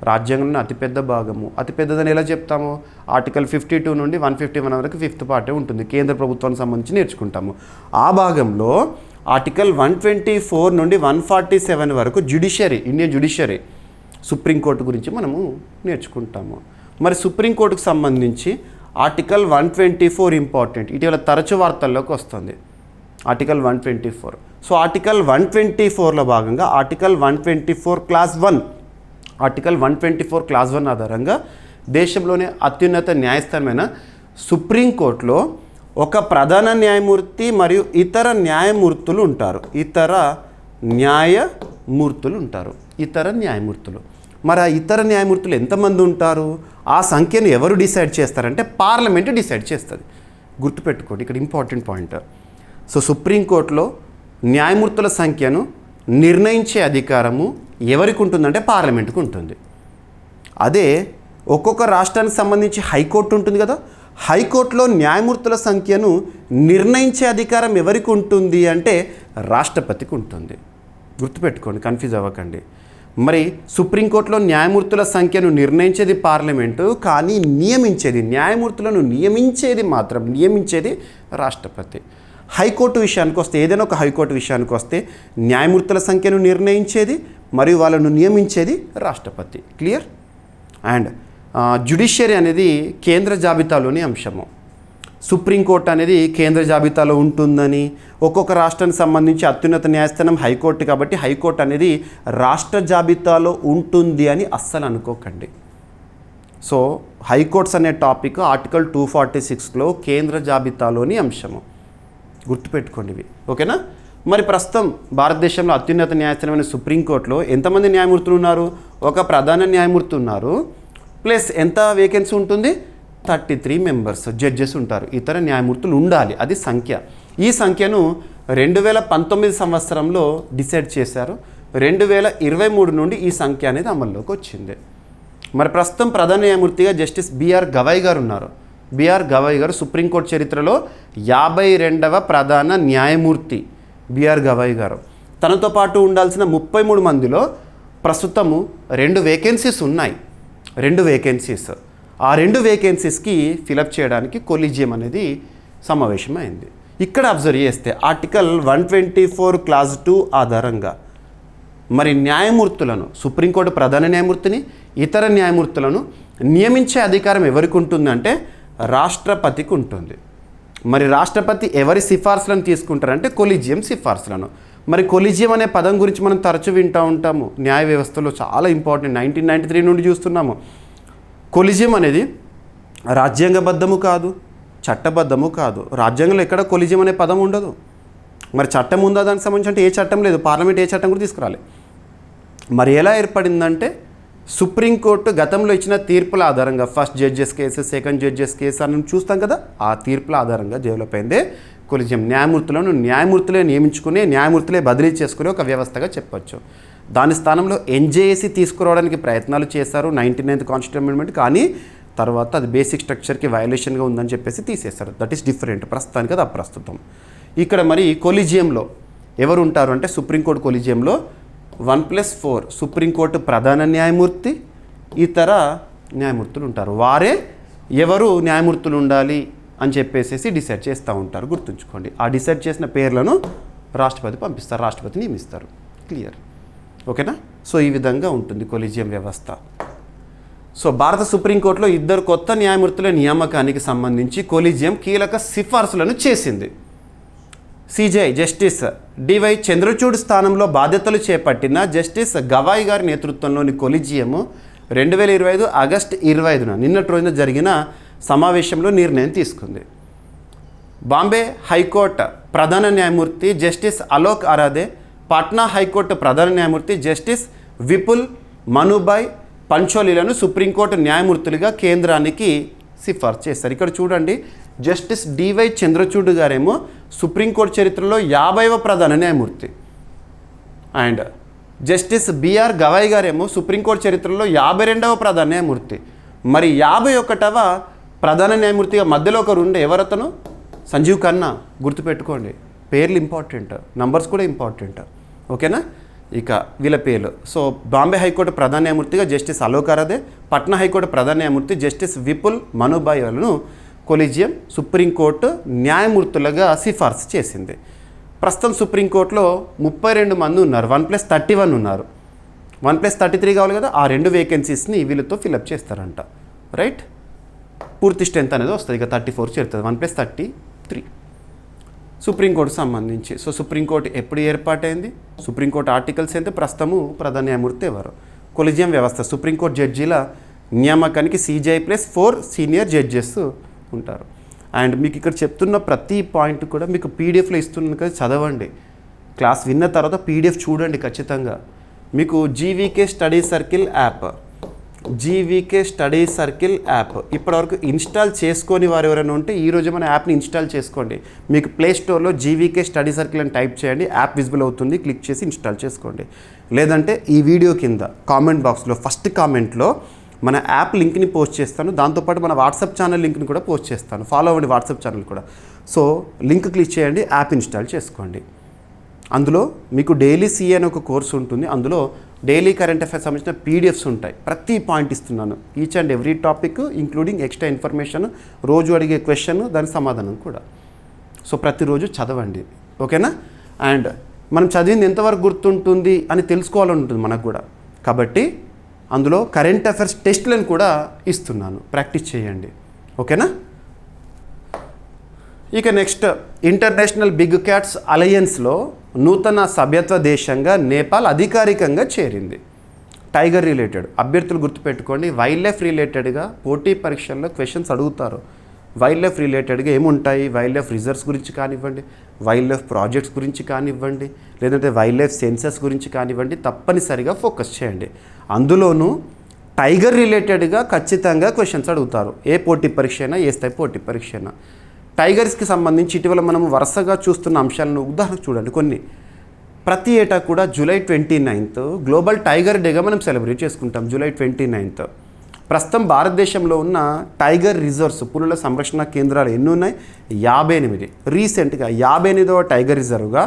రాజ్యాంగంలోని అతిపెద్ద భాగము. అతిపెద్దదని ఎలా చెప్తాము? ఆర్టికల్ 52 నుండి 151 వరకు 5th పార్టే ఉంటుంది. కేంద్ర ప్రభుత్వానికి సంబంధించి నేర్చుకుంటాము. ఆ భాగంలో ఆర్టికల్ 124 నుండి 147 వరకు జ్యుడిషియరీ, ఇండియన్ జ్యుడిషియరీ, సుప్రీంకోర్టు గురించి మనము నేర్చుకుంటాము. మరి సుప్రీంకోర్టుకు సంబంధించి ఆర్టికల్ 124 ఇంపార్టెంట్, ఇటీవల తరచు వార్తల్లోకి వస్తుంది ఆర్టికల్ 124. సో ఆర్టికల్ 124లో భాగంగా ఆర్టికల్ 124 క్లాస్ 1, ఆర్టికల్ 124 క్లాస్ 1 ఆధారంగా దేశంలోనే అత్యున్నత న్యాయస్థానమైన సుప్రీంకోర్టులో ఒక ప్రధాన న్యాయమూర్తి మరియు ఇతర న్యాయమూర్తులు ఉంటారు. ఇతర న్యాయమూర్తులు. మరి ఆ ఇతర న్యాయమూర్తులు ఎంతమంది ఉంటారు? ఆ సంఖ్యను ఎవరు డిసైడ్ చేస్తారంటే పార్లమెంటు డిసైడ్ చేస్తుంది. గుర్తుపెట్టుకోండి, ఇక్కడ ఇంపార్టెంట్ పాయింట్. సో సుప్రీంకోర్టులో న్యాయమూర్తుల సంఖ్యను నిర్ణయించే అధికారము ఎవరికి ఉంటుందంటే పార్లమెంటుకు ఉంటుంది. అదే ఒక్కొక్క రాష్ట్రానికి సంబంధించి హైకోర్టు ఉంటుంది కదా, హైకోర్టులో న్యాయమూర్తుల సంఖ్యను నిర్ణయించే అధికారం ఎవరికి ఉంటుంది అంటే రాష్ట్రపతికి ఉంటుంది. గుర్తుపెట్టుకోండి, కన్ఫ్యూజ్ అవ్వకండి. మరి సుప్రీంకోర్టులో న్యాయమూర్తుల సంఖ్యను నిర్ణయించేది పార్లమెంటు, కానీ న్యాయమూర్తులను నియమించేది రాష్ట్రపతి. హైకోర్టు విషయానికి వస్తే, ఏదైనా ఒక హైకోర్టు విషయానికి వస్తే న్యాయమూర్తుల సంఖ్యను నిర్ణయించేది మరియు వాళ్ళను నియమించేది రాష్ట్రపతి. క్లియర్. అండ్ జ్యుడిషియరీ అనేది కేంద్ర జాబితాలోని అంశము. సుప్రీంకోర్టు అనేది కేంద్ర జాబితాలో ఉంటుందని, ఒక్కొక్క రాష్ట్రానికి సంబంధించి అత్యున్నత న్యాయస్థానం హైకోర్టు కాబట్టి హైకోర్టు అనేది రాష్ట్ర జాబితాలో ఉంటుంది అని అస్సలు అనుకోకండి. సో హైకోర్ట్స్ అనే టాపిక్ ఆర్టికల్ 246లో కేంద్ర జాబితాలోని అంశము. గుర్తుపెట్టుకోండి ఇవి. ఓకేనా. మరి ప్రస్తుతం భారతదేశంలో అత్యున్నత న్యాయస్థానమైన సుప్రీంకోర్టులో ఎంతమంది న్యాయమూర్తులు ఉన్నారు? ఒక ప్రధాన న్యాయమూర్తి ఉన్నారు, ప్లస్ ఎంత వేకెన్సీ ఉంటుంది? 33 మెంబర్స్ జడ్జెస్ ఉంటారు, ఇతర న్యాయమూర్తులు ఉండాలి, అది సంఖ్య. ఈ సంఖ్యను 2019 సంవత్సరంలో డిసైడ్ చేశారు. 2023 నుండి ఈ సంఖ్య అనేది అమల్లోకి వచ్చింది. మరి ప్రస్తుతం ప్రధాన న్యాయమూర్తిగా జస్టిస్ బిఆర్ గవాయ్ గారు ఉన్నారు. బిఆర్ గవాయ్ గారు సుప్రీంకోర్టు చరిత్రలో 52వ ప్రధాన న్యాయమూర్తి బిఆర్ గవాయ్ గారు. తనతో పాటు ఉండాల్సిన 33 మందిలో ప్రస్తుతము 2 వేకెన్సీస్ ఉన్నాయి. 2 వేకెన్సీస్, ఆ 2 వేకెన్సీస్కి ఫిలప్ చేయడానికి కొలీజియం అనేది సమావేశమైంది. ఇక్కడ అబ్జర్వ్ చేస్తే ఆర్టికల్ 124 క్లాజ్ 2 ఆధారంగా మరి న్యాయమూర్తులను, సుప్రీంకోర్టు ప్రధాన న్యాయమూర్తిని, ఇతర న్యాయమూర్తులను నియమించే అధికారం ఎవరికి ఉంటుందంటే రాష్ట్రపతికి ఉంటుంది. మరి రాష్ట్రపతి ఎవరి సిఫార్సులను తీసుకుంటారంటే కొలీజియం సిఫార్సులను. మరి కొలీజియం అనే పదం గురించి మనం తరచూ వింటూ ఉంటాము, న్యాయ వ్యవస్థలో చాలా ఇంపార్టెంట్. 1993 నుండి చూస్తున్నాము. కొలీజియం అనేది రాజ్యాంగబద్ధము కాదు, చట్టబద్ధము కాదు. రాజ్యాంగంలో ఎక్కడ కొలీజియం అనే పదం ఉండదు. మరి చట్టం ఉందా దానికి సంబంధించి అంటే ఏ చట్టం లేదు, పార్లమెంట్ ఏ చట్టం కూడా తీసుకురాలి. మరి ఎలా ఏర్పడిందంటే సుప్రీంకోర్టు గతంలో ఇచ్చిన తీర్పుల ఆధారంగా, first judges case, second judges case అని చూస్తాం కదా, ఆ తీర్పుల ఆధారంగా డెవలప్ అయిందే కొలీజియం. న్యాయమూర్తులే నియమించుకుని, న్యాయమూర్తులే బదిలీ చేసుకునే ఒక వ్యవస్థగా చెప్పొచ్చు. దాని స్థానంలో ఎన్జేఏసీ తీసుకురావడానికి ప్రయత్నాలు చేశారు 99th కాన్స్టిట్యూషన్ అమెండ్మెంట్, కానీ తర్వాత అది బేసిక్ స్ట్రక్చర్కి వయలేషన్గా ఉందని చెప్పేసి తీసేశారు. That is different. ప్రస్తుతానికి అది అప్రస్తుతం. ఇక్కడ మరి కొలీజియంలో ఎవరు ఉంటారు అంటే సుప్రీంకోర్టు కొలీజియంలో 1+4 సుప్రీంకోర్టు ప్రధాన న్యాయమూర్తి, ఇతర న్యాయమూర్తులు ఉంటారు. వారే ఎవరు న్యాయమూర్తులు ఉండాలి అని చెప్పేసి డిసైడ్ చేస్తూ ఉంటారు. గుర్తుంచుకోండి, ఆ డిసైడ్ చేసిన పేర్లను రాష్ట్రపతి పంపిస్తారు, రాష్ట్రపతి నియమిస్తారు. క్లియర్, ఓకేనా? సో ఈ విధంగా ఉంటుంది కొలీజియం వ్యవస్థ. సో భారత సుప్రీంకోర్టులో 2 కొత్త న్యాయమూర్తుల నియామకానికి సంబంధించి కొలీజియం కీలక సిఫార్సులను చేసింది. సిజేఐ జస్టిస్ డివై చంద్రచూడ్ స్థానంలో బాధ్యతలు చేపట్టిన జస్టిస్ గవాయ్ గారి నేతృత్వంలోని కొలీజియము 2025 ఆగస్టు 25న నిన్నటి రోజున జరిగిన సమావేశంలో నిర్ణయం తీసుకుంది. బాంబే హైకోర్టు ప్రధాన న్యాయమూర్తి జస్టిస్ అలోక్ అరాదే, పాట్నా హైకోర్టు ప్రధాన న్యాయమూర్తి జస్టిస్ విపుల్ మనుబాయ్ పంచోలీలను సుప్రీంకోర్టు న్యాయమూర్తులుగా కేంద్రానికి సిఫార్సు చేస్తారు. ఇక్కడ చూడండి, జస్టిస్ డివై చంద్రచూడ్ గారేమో సుప్రీంకోర్టు చరిత్రలో 50వ ప్రధాన న్యాయమూర్తి, అండ్ జస్టిస్ బిఆర్ గవాయ్ గారేమో సుప్రీంకోర్టు చరిత్రలో 52వ ప్రధాన న్యాయమూర్తి. మరి 51వ ప్రధాన న్యాయమూర్తిగా మధ్యలో ఒకరు ఉండే, ఎవరతను? సంజీవ్ ఖన్నా. గుర్తుపెట్టుకోండి, పేర్లు ఇంపార్టెంట్, నంబర్స్ కూడా ఇంపార్టెంట్, ఓకేనా? ఇక వీళ్ళ పేర్లు. సో బాంబే హైకోర్టు ప్రధాన న్యాయమూర్తిగా జస్టిస్ అలోక్ అరాదే, పట్నా హైకోర్టు ప్రధాన న్యాయమూర్తి జస్టిస్ విపుల్ మనుబాయ్ లను కొలీజియం సుప్రీంకోర్టు న్యాయమూర్తులుగా సిఫార్సు చేసింది. ప్రస్తుతం సుప్రీంకోర్టులో 32 మంది ఉన్నారు, 1+31 ఉన్నారు. 1+33 కావాలి కదా, ఆ 2 వేకెన్సీస్ని వీళ్ళతో ఫిలప్ చేస్తారంట. రైట్, పూర్తి స్ట్రెంత్ అనేది వస్తుంది. ఇక 34 చేరుతుంది, 1+33 సుప్రీంకోర్టు సంబంధించి. సో సుప్రీంకోర్టు ఎప్పుడు ఏర్పాటైంది, సుప్రీంకోర్టు ఆర్టికల్స్ అయితే, ప్రస్తుతము ప్రధాన న్యాయమూర్తి ఎవరు, కొలీజియం వ్యవస్థ. సుప్రీంకోర్టు జడ్జీల నియామకానికి CJI+4 సీనియర్ జడ్జెస్ ఉంటారు. అండ్ మీకు ఇక్కడ చెప్తున్న ప్రతి పాయింట్ కూడా మీకు పీడిఎఫ్లో ఇస్తున్నాను కదా, చదవండి. క్లాస్ విన్న తర్వాత పీడిఎఫ్ చూడండి ఖచ్చితంగా. మీకు జీవీకే స్టడీ సర్కిల్ యాప్ ఇప్పటివరకు ఇన్స్టాల్ చేసుకొని వారు ఎవరైనా ఉంటే ఈరోజు మన యాప్ని ఇన్స్టాల్ చేసుకోండి. మీకు ప్లే స్టోర్లో జీవీకే స్టడీ సర్కిల్ అని టైప్ చేయండి, యాప్ విజిబుల్ అవుతుంది, క్లిక్ చేసి ఇన్స్టాల్ చేసుకోండి. లేదంటే ఈ వీడియో కింద కామెంట్ బాక్స్లో ఫస్ట్ కామెంట్లో మన యాప్ లింక్ని పోస్ట్ చేస్తాను, దాంతోపాటు మన వాట్సాప్ ఛానల్ లింక్ని కూడా పోస్ట్ చేస్తాను. ఫాలో అవ్వండి వాట్సాప్ ఛానల్ కూడా. సో లింక్ క్లిక్ చేయండి, యాప్ ఇన్స్టాల్ చేసుకోండి. అందులో మీకు డైలీ సిఏ అనే ఒక కోర్సు ఉంటుంది, అందులో డైలీ కరెంట్ అఫైర్స్ సంబంధించిన పీడిఎఫ్స్ ఉంటాయి. ప్రతి పాయింట్ ఇస్తున్నాను, each and every topic including extra information, రోజు అడిగే క్వశ్చన్, దాని సమాధానం కూడా. సో ప్రతిరోజు చదవండి, ఓకేనా? అండ్ మనం చదివింది ఎంతవరకు గుర్తుంటుంది అని తెలుసుకోవాలని ఉంటుంది మనకు కూడా. కాబట్టి అందులో కరెంట్ అఫైర్స్ టెస్ట్లను కూడా ఇస్తున్నాను, ప్రాక్టీస్ చేయండి, ఓకేనా? ఇక నెక్స్ట్, ఇంటర్నేషనల్ బిగ్ క్యాట్స్ అలయన్స్లో నూతన సభ్యత్వ దేశంగా నేపాల్ అధికారికంగా చేరింది. టైగర్ రిలేటెడ్ అభ్యర్థులు గుర్తుపెట్టుకోండి, వైల్డ్ లైఫ్ రిలేటెడ్గా పోటీ పరీక్షల్లో క్వశ్చన్స్ అడుగుతారు. వైల్డ్ లైఫ్ రిలేటెడ్గా ఏముంటాయి, వైల్డ్ లైఫ్ రిజర్వ్స్ గురించి కానివ్వండి, వైల్డ్ లైఫ్ ప్రాజెక్ట్స్ గురించి కానివ్వండి, లేదంటే వైల్డ్ లైఫ్ సెన్సస్ గురించి కానివ్వండి, తప్పనిసరిగా ఫోకస్ చేయండి. అందులోనూ టైగర్ రిలేటెడ్గా ఖచ్చితంగా క్వశ్చన్స్ అడుగుతారు. ఏ పోటీ పరీక్ష అయినా, ఏ స్థాయి పోటీ పరీక్ష అయినా. టైగర్స్కి సంబంధించి ఇటీవల మనం వరుసగా చూస్తున్న అంశాలను ఉదాహరణకు చూడండి కొన్ని. ప్రతి ఏటా కూడా జూలై 29th గ్లోబల్ టైగర్ డేగా మనం సెలబ్రేట్ చేసుకుంటాం. July 29th. ప్రస్తుతం భారతదేశంలో ఉన్న టైగర్ రిజర్వ్స్, పులుల సంరక్షణ కేంద్రాలు ఎన్ని ఉన్నాయి? 58. రీసెంట్గా 58వ టైగర్ రిజర్వ్గా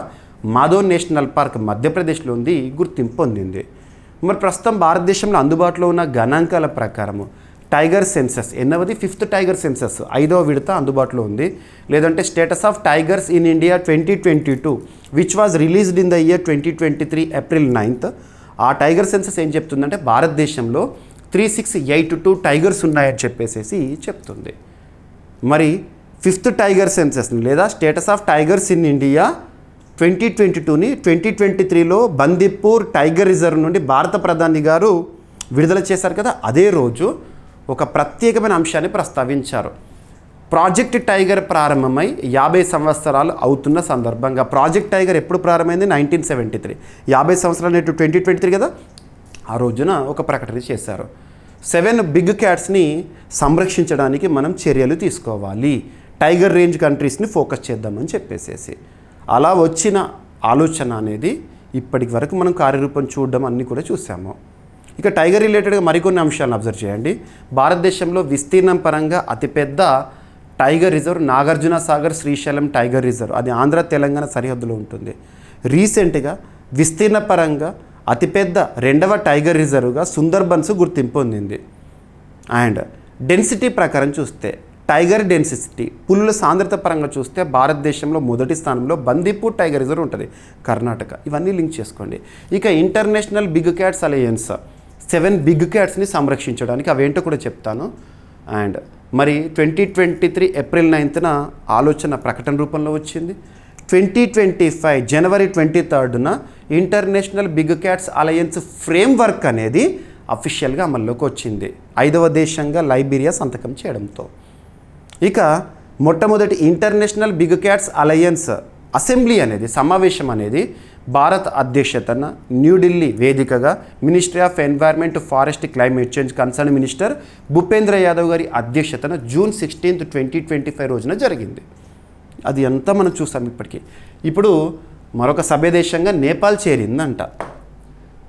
మాధవ్ నేషనల్ పార్క్ మధ్యప్రదేశ్లో ఉంది, గుర్తింపు పొందింది. మరి ప్రస్తుతం భారతదేశంలో అందుబాటులో ఉన్న గణాంకాల ప్రకారము టైగర్ సెన్సస్ ఎన్నవది? 5th టైగర్ సెన్సస్ 5వ విడత అందుబాటులో ఉంది. లేదంటే status of tigers in India 2022 which was released in the year 2023 April 9th. ఆ టైగర్ సెన్సస్ ఏం చెప్తుందంటే భారతదేశంలో 3682 టైగర్స్ ఉన్నాయని చెప్పేసి చెప్తుంది. మరి 5th టైగర్ సెన్సస్ని లేదా status of tigers in India 2022ని 2023లో బందీపూర్ టైగర్ రిజర్వ్ నుండి భారత ప్రధాని గారు విడుదల చేశారు కదా, అదే రోజు ఒక ప్రత్యేకమైన అంశాన్ని ప్రస్తావించారు. ప్రాజెక్ట్ టైగర్ ప్రారంభమై 50 సంవత్సరాలు అవుతున్న సందర్భంగా. ప్రాజెక్ట్ టైగర్ ఎప్పుడు ప్రారంభమైంది? 1973. 50 సంవత్సరాలు నేటు 2023 కదా, ఆ రోజున ఒక ప్రకటన చేశారు. 7 బిగ్ క్యాట్స్ని సంరక్షించడానికి మనం చర్యలు తీసుకోవాలి, టైగర్ రేంజ్ కంట్రీస్ని ఫోకస్ చేద్దామని చెప్పేసేసి అలా వచ్చిన ఆలోచన అనేది ఇప్పటి వరకు మనం కార్యరూపం చూడడం అన్నీ కూడా చూసాము. ఇక టైగర్ రిలేటెడ్గా మరికొన్ని అంశాలను అబ్జర్వ్ చేయండి. భారతదేశంలో విస్తీర్ణం పరంగా అతిపెద్ద tiger reserve Nagarjuna Sagar Srisailam tiger reserve, అది ఆంధ్ర తెలంగాణ సరిహద్దులో ఉంటుంది. రీసెంట్గా విస్తీర్ణ పరంగా అతిపెద్ద 2వ టైగర్ రిజర్వ్గా సుందర్బన్స్ గుర్తింపు పొందింది. అండ్ డెన్సిటీ ప్రకారం చూస్తే టైగర్ డెన్సిటీ, పులుల సాంద్రత పరంగా చూస్తే భారతదేశంలో మొదటి స్థానంలో బందీపూర్ టైగర్ రిజర్వ్ ఉంటుంది, కర్ణాటక. ఇవన్నీ లింక్ చేసుకోండి. ఇక international big cats alliance 7 big క్యాట్స్ని సంరక్షించడానికి అవేంటో కూడా చెప్తాను. అండ్ మరి 2023 April 9th ఆలోచన ప్రకటన రూపంలో వచ్చింది. 2025 January 23rd international big cats alliance framework అనేది అఫీషియల్గా అమల్లోకి వచ్చింది, 5వ దేశంగా లైబీరియా సంతకం చేయడంతో. ఇక మొట్టమొదటి international big cats alliance assembly అనేది, సమావేశం అనేది భారత్ అధ్యక్షతన న్యూఢిల్లీ వేదికగా ministry of environment, forest, climate change concern minister Bhupender Yadav గారి అధ్యక్షతన June 16th 2025 రోజున జరిగింది. అది అంతా మనం చూస్తాం ఇప్పటికీ. ఇప్పుడు మరొక సభ్య దేశంగా నేపాల్ చేరిందంట.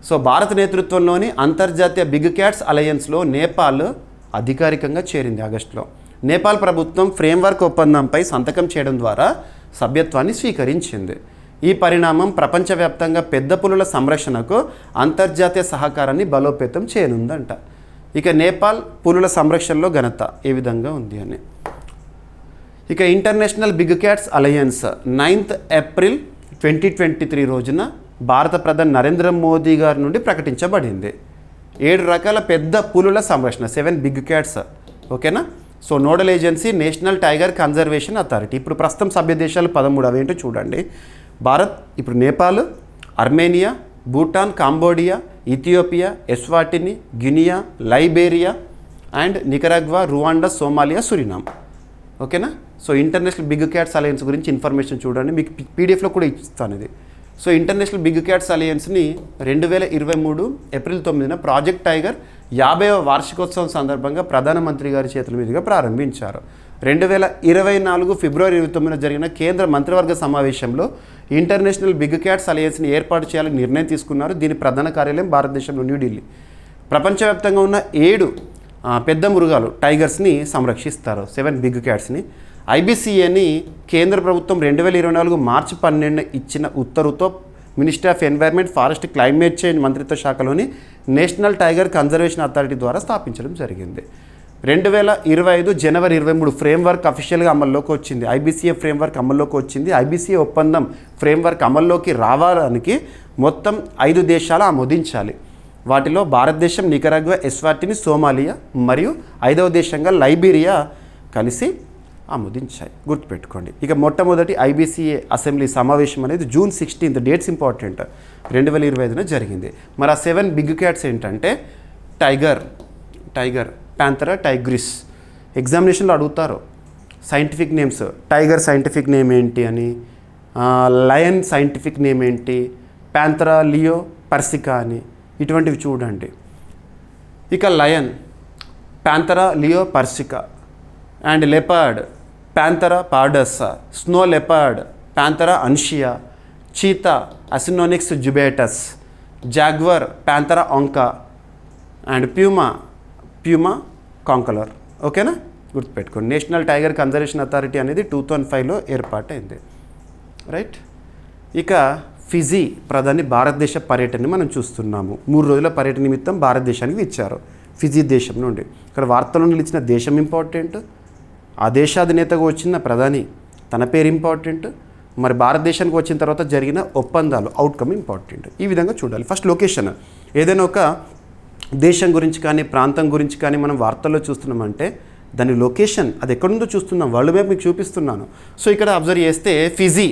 సో భారత నేతృత్వంలోని అంతర్జాతీయ బిగ్ క్యాట్స్ అలయన్స్లో నేపాల్ అధికారికంగా చేరింది ఆగస్టులో. నేపాల్ ప్రభుత్వం ఫ్రేమ్వర్క్ ఒప్పందంపై సంతకం చేయడం ద్వారా సభ్యత్వాన్ని స్వీకరించింది. ఈ పరిణామం ప్రపంచవ్యాప్తంగా పెద్ద పులుల సంరక్షణకు అంతర్జాతీయ సహకారాన్ని బలోపేతం చేయనుందంట. ఇక నేపాల్ పులుల సంరక్షణలో ఘనత ఏ విధంగా ఉంది అని. ఇక international big cats alliance 9th April 2023 రోజున భారత ప్రధాని నరేంద్ర మోదీ గారి నుండి ప్రకటించబడింది. 7 రకాల పెద్ద పులుల సంరక్షణ, 7 బిగ్ క్యాట్స్. ఓకేనా. So nodal agency national tiger conservation authority. ఇప్పుడు ప్రస్తుతం సభ్య దేశాలు 13 అవేంటో చూడండి. భారత్, ఇప్పుడు Nepal, Armenia, Bhutan, Cambodia, Ethiopia, Eswatini, Guinea, Liberia and Nicaragua, Rwanda, Somalia, Suriname. ఓకేనా. So international big cats alliance గురించి ఇన్ఫర్మేషన్ చూడండి, మీకు పీడిఎఫ్లో కూడా ఇస్తాను ఇది. సో ఇంటర్నేషనల్ బిగ్ క్యాట్స్ అలయన్స్ని 2023 April 9న ప్రాజెక్ట్ టైగర్ 50వ వార్షికోత్సవం సందర్భంగా ప్రధానమంత్రి గారి చేతుల మీదుగా ప్రారంభించారు. 2024 February 29న జరిగిన కేంద్ర మంత్రివర్గ సమావేశంలో ఇంటర్నేషనల్ బిగ్ క్యాట్స్ అలయన్స్ని ఏర్పాటు చేయాలని నిర్ణయం తీసుకున్నారు. దీని ప్రధాన కార్యాలయం భారతదేశంలో న్యూఢిల్లీ. ప్రపంచవ్యాప్తంగా ఉన్న 7 పెద్ద మృగాలు టైగర్స్ని సంరక్షిస్తారు, 7 బిగ్ క్యాట్స్ని. ఐబీసీఏని కేంద్ర ప్రభుత్వం 2024 March 12 ఇచ్చిన ఉత్తర్వుతో ministry of environment, forest, climate change మంత్రిత్వ శాఖలోని నేషనల్ టైగర్ కన్జర్వేషన్ అథారిటీ ద్వారా స్థాపించడం జరిగింది. 2025 January 23 ఫ్రేమ్వర్క్ అఫీషియల్గా అమల్లోకి వచ్చింది. ఐబీసీఏ ఫ్రేమ్వర్క్ అమల్లోకి వచ్చింది. ఐబీసీఏ ఒప్పందం ఫ్రేమ్వర్క్ అమల్లోకి రావడానికి మొత్తం 5 దేశాలు ఆమోదించాలి. వాటిలో భారతదేశం, నికరాగ్వా, ఎస్వాటిని, సోమాలియా మరియు 5వ దేశంగా లైబీరియా కలిసి ఆమోదించాయి. గుర్తుపెట్టుకోండి. ఇక మొట్టమొదటి ఐబీసీఏ అసెంబ్లీ సమావేశం అనేది June 16th, డేట్స్ ఇంపార్టెంట్, 2025న జరిగింది. మరి ఆ 7 బిగ్ క్యాట్స్ ఏంటంటే టైగర్, ప్యాంథరా టైగ్రిస్. ఎగ్జామినేషన్లో అడుగుతారు scientific names. Tiger scientific name ఏంటి అని, లయన్ సైంటిఫిక్ నేమ్ ఏంటి, ప్యాంథరా లియో పర్సికా అని, ఇటువంటివి చూడండి. ఇక lion Panthera leo persica, and leopard Panthera pardus, snow leopard Panthera uncia, cheetah Acinonyx jubatus, jaguar Panthera onca, and puma concolor. ఓకేనా, గుర్తుపెట్టుకోండి. నేషనల్ టైగర్ కన్జర్వేషన్ అథారిటీ అనేది 2005లో ఏర్పాటైంది. రైట్. ఇక ఫిజీ ప్రధాని భారతదేశ పర్యటనని మనం చూస్తున్నాము. 3 రోజుల పర్యటన నిమిత్తం భారతదేశానికి ఇచ్చారు ఫిజీ దేశం నుండి. ఇక్కడ వార్తల్లో నిలిచిన దేశం ఇంపార్టెంట్, ఆ దేశాధినేతగా వచ్చిన ప్రధాని తన పేరు ఇంపార్టెంట్, మరి భారతదేశానికి వచ్చిన తర్వాత జరిగిన ఒప్పందాలు అవుట్కమ్ ఇంపార్టెంట్. ఈ విధంగా చూడాలి. First location. ఏదైనా ఒక దేశం గురించి కానీ ప్రాంతం గురించి కానీ మనం వార్తల్లో చూస్తున్నామంటే దాని లొకేషన్ అది ఎక్కడుందో చూస్తున్నాం. వరల్డ్ మ్యాప్ మీకు చూపిస్తున్నాను. సో ఇక్కడ అబ్జర్వ్ చేస్తే Fiji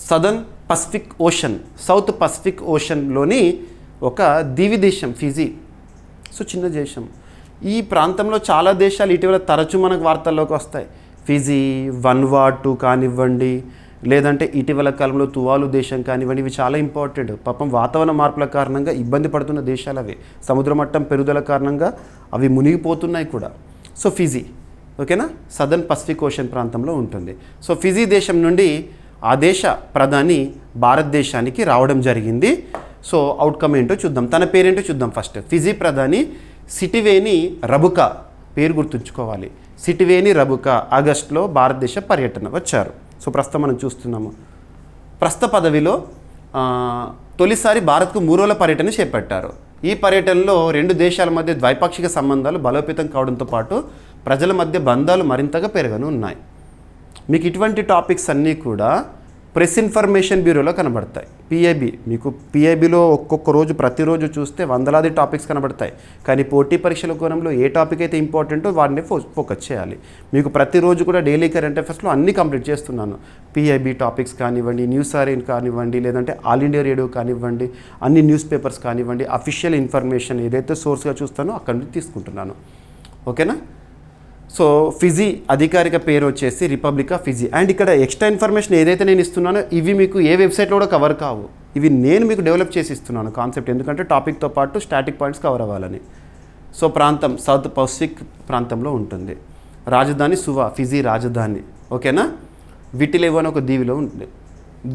southern Pacific ocean, south Pacific ఓషన్లోని ఒక దీవి దేశం ఫిజీ. సో చిన్న దేశం. ఈ ప్రాంతంలో చాలా దేశాలు ఇటీవల తరచూ మనకు వార్తల్లోకి వస్తాయి. ఫిజీ, వన్వాటు కానివ్వండి, లేదంటే ఇటీవల కాలంలో తువాలు దేశం కానివ్వండి, ఇవి చాలా ఇంపార్టెంట్. పాపం వాతావరణ మార్పుల కారణంగా ఇబ్బంది పడుతున్న దేశాలు అవి. సముద్ర మట్టం పెరుగుదల కారణంగా అవి మునిగిపోతున్నాయి కూడా. సో ఫిజీ, ఓకేనా, సదర్న్ పసిఫిక్ ఓషన్ ప్రాంతంలో ఉంటుంది. సో ఫిజీ దేశం నుండి ఆ దేశ ప్రధాని భారతదేశానికి రావడం జరిగింది. సో అవుట్కమ్ ఏంటో చూద్దాం. తన పేరేంటో చూద్దాం. ఫస్ట్ ఫిజీ ప్రధాని సిటివేని రబుకా, పేరు గుర్తుంచుకోవాలి. సిటివేని రబుకా ఆగస్టులో భారతదేశ పర్యటన వచ్చారు. సో ప్రస్తుతం మనం చూస్తున్నాము. ప్రస్తుత పదవిలో తొలిసారి భారత్కు 3 రోజుల పర్యటన చేపట్టారు. ఈ పర్యటనలో 2 దేశాల మధ్య ద్వైపాక్షిక సంబంధాలు బలోపేతం కావడంతో పాటు ప్రజల మధ్య బంధాలు మరింతగా పెరగనున్నాయి. మీకు ఇటువంటి టాపిక్స్ అన్నీ కూడా ప్రెస్ ఇన్ఫర్మేషన్ బ్యూరోలో కనబడతాయి. పిఐబి, మీకు పిఐబిలో ఒక్కొక్క రోజు ప్రతిరోజు చూస్తే వందలాది టాపిక్స్ కనబడతాయి. కానీ పోటీ పరీక్షల కోణంలో ఏ టాపిక్ అయితే ఇంపార్టెంటో వాటిని ఫోకస్ చేయాలి. మీకు ప్రతిరోజు కూడా డైలీ కరెంట్ అఫైర్స్లో అన్నీ కంప్లీట్ చేస్తున్నాను. పిఐబి టాపిక్స్ కానివ్వండి, న్యూస్ ఆర్ఎన్ కానివ్వండి, లేదంటే ఆల్ ఇండియా రేడియో కానివ్వండి, అన్ని న్యూస్ పేపర్స్ కానివ్వండి, అఫీషియల్ ఇన్ఫర్మేషన్ ఏదైతే సోర్స్గా చూస్తానో అక్కడి నుంచి తీసుకుంటున్నాను. ఓకేనా. సో ఫిజీ అధికారిక పేరు వచ్చేసి రిపబ్లిక్ ఆఫ్ ఫిజీ. అండ్ ఇక్కడ ఎక్స్ట్రా ఇన్ఫర్మేషన్ ఏదైతే నేను ఇస్తున్నానో ఇవి మీకు ఏ వెబ్సైట్లో కూడా కవర్ కావు. ఇవి నేను మీకు డెవలప్ చేసి ఇస్తున్నాను కాన్సెప్ట్, ఎందుకంటే టాపిక్తో పాటు స్టాటిక్ పాయింట్స్ కవర్ అవ్వాలని. సో ప్రాంతం సౌత్ పసిఫిక్ ప్రాంతంలో ఉంటుంది. రాజధాని సువా, ఫిజీ రాజధాని. ఓకేనా. విటిలేవు అని ఒక దీవిలో ఉంటుంది.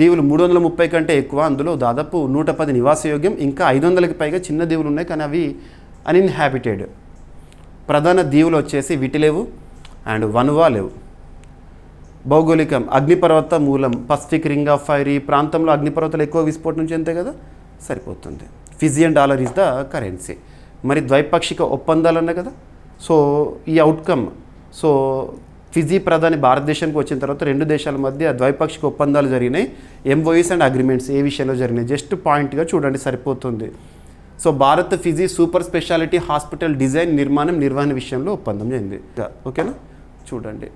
దీవులు 330 కంటే ఎక్కువ, అందులో దాదాపు 110 నివాసయోగ్యం, ఇంకా 500కి పైగా చిన్న దీవులు ఉన్నాయి, కానీ అవి అన్ఇన్హాబిటెడ్. ప్రధాన దీవులు వచ్చేసి విటిలేవు అండ్ వనువాలేవు. భౌగోళికం అగ్నిపర్వత మూలం, పసిఫిక్ రింగ్ ఆఫ్ ఫైర్. ఈ ప్రాంతంలో అగ్నిపర్వతాలు ఎక్కువ విస్ఫోటనం చెందాయి కదా, సరిపోతుంది. Fijian dollar is the currency. మరి ద్వైపాక్షిక ఒప్పందాలు ఉన్నాయి కదా. సో ఈ అవుట్కమ్, సో ఫిజీ ప్రధాని భారతదేశానికి వచ్చిన తర్వాత 2 దేశాల మధ్య ద్వైపాక్షిక ఒప్పందాలు జరిగినాయి. ఎంఓయూస్ అండ్ అగ్రిమెంట్స్ ఏ విషయంలో జరిగినాయి జస్ట్ పాయింట్గా చూడండి, సరిపోతుంది. So Bharat Fiji super speciality hospital design, నిర్మాణం, నిర్వహణ విషయంలో ఒప్పందం చెంది. ఓకేనా, చూడండి.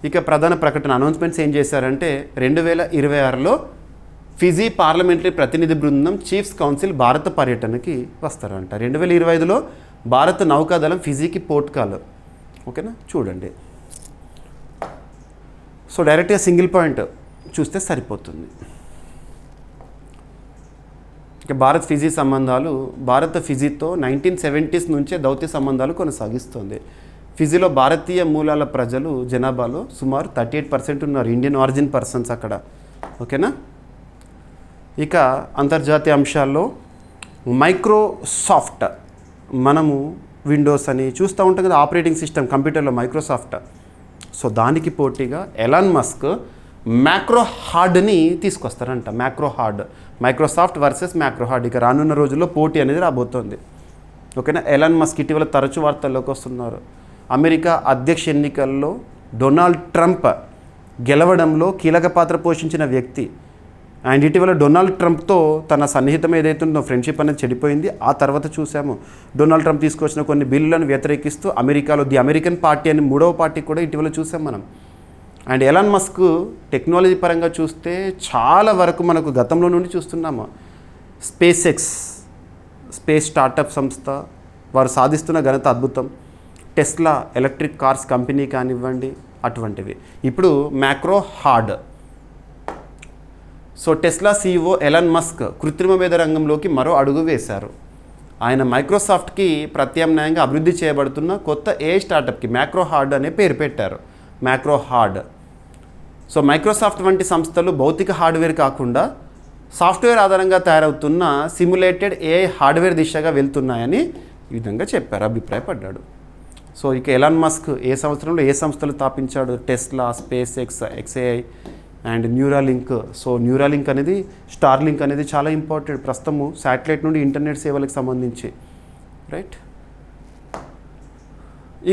ఇక ప్రధాన ప్రకటన అనౌన్స్మెంట్స్ ఏం చేశారంటే 2026లో ఫిజీ పార్లమెంటరీ ప్రతినిధి బృందం చీఫ్స్ కౌన్సిల్ భారత పర్యటనకి వస్తారంట. 2025లో భారత నౌకాదళం ఫిజీకి పోర్ట్ కాల్. ఓకేనా, చూడండి. సో డైరెక్ట్గా సింగిల్ పాయింట్ చూస్తే సరిపోతుంది. ఇక భారత్ ఫిజీ సంబంధాలు, భారత్ ఫిజీతో 1970s నుంచే దౌత్య సంబంధాలు కొనసాగిస్తుంది. ఫిజీలో భారతీయ మూలాల ప్రజలు జనాభాలో సుమారు 38% ఉన్నారు, ఇండియన్ ఆరిజిన్ పర్సన్స్ అక్కడ. ఓకేనా. ఇక అంతర్జాతీయ అంశాల్లో మైక్రోసాఫ్ట్, మనము విండోస్ అని చూస్తూ ఉంటాం కదా, ఆపరేటింగ్ సిస్టమ్ కంప్యూటర్లో మైక్రోసాఫ్ట్. సో దానికి పోటీగా ఎలాన్ మస్క్ మ్యాక్రో హార్డ్ని తీసుకొస్తారంట. Macrohard, Microsoft versus Macrohard. ఇక రానున్న రోజుల్లో పోటీ అనేది రాబోతోంది. ఓకేనా. ఎలాన్ మస్క్ ఇటీవల తరచూ వార్తల్లోకి వస్తున్నారు. అమెరికా అధ్యక్ష ఎన్నికల్లో డొనాల్డ్ ట్రంప్ గెలవడంలో కీలక పాత్ర పోషించిన వ్యక్తి. అండ్ ఇటీవల డొనాల్డ్ ట్రంప్తో తన సన్నిహితం ఏదైతే ఉందో ఫ్రెండ్షిప్ అనేది చెడిపోయింది. ఆ తర్వాత చూసాము డొనాల్డ్ ట్రంప్ తీసుకొచ్చిన కొన్ని బిల్లులను వ్యతిరేకిస్తూ అమెరికాలో ది అమెరికన్ పార్టీ అని 3వ పార్టీ కూడా ఇటీవల చూసాం మనం. అండ్ ఎలాన్ మస్క్ టెక్నాలజీ పరంగా చూస్తే చాలా వరకు మనకు గతంలో నుండి చూస్తున్నాము. స్పేస్ ఎక్స్, స్పేస్ స్టార్టప్ సంస్థ, వారు సాధిస్తున్న ఘనత అద్భుతం. టెస్లా ఎలక్ట్రిక్ కార్స్ కంపెనీ కానివ్వండి, అటువంటివి. ఇప్పుడు macro hard. So Tesla CEO Elon Musk కృత్రిమ మేధ రంగంలోకి మరో అడుగు వేశారు. ఆయన మైక్రోసాఫ్ట్కి ప్రత్యామ్నాయంగా అభివృద్ధి చేయబడుతున్న కొత్త ఏఐ స్టార్టప్కి మ్యాక్రో హార్డ్ అనే పేరు పెట్టారు. Macro hard. సో మైక్రోసాఫ్ట్ వంటి సంస్థలు భౌతిక హార్డ్వేర్ కాకుండా సాఫ్ట్వేర్ ఆధారంగా తయారవుతున్న సిమ్యులేటెడ్ ఏఐ హార్డ్వేర్ దిశగా వెళ్తున్నాయని ఈ విధంగా చెప్పారు, అభిప్రాయపడ్డాడు. సో ఇక ఎలాన్ మస్క్ ఏ సంవత్సరంలో ఏ సంస్థలు స్థాపించాడు? Tesla, SpaceX, X AI and Neuralink. So Neuralink అనేది, స్టార్లింక్ అనేది చాలా ఇంపార్టెంట్ ప్రస్తుతము శాటిలైట్ నుండి ఇంటర్నెట్ సేవలకు సంబంధించి, రైట్.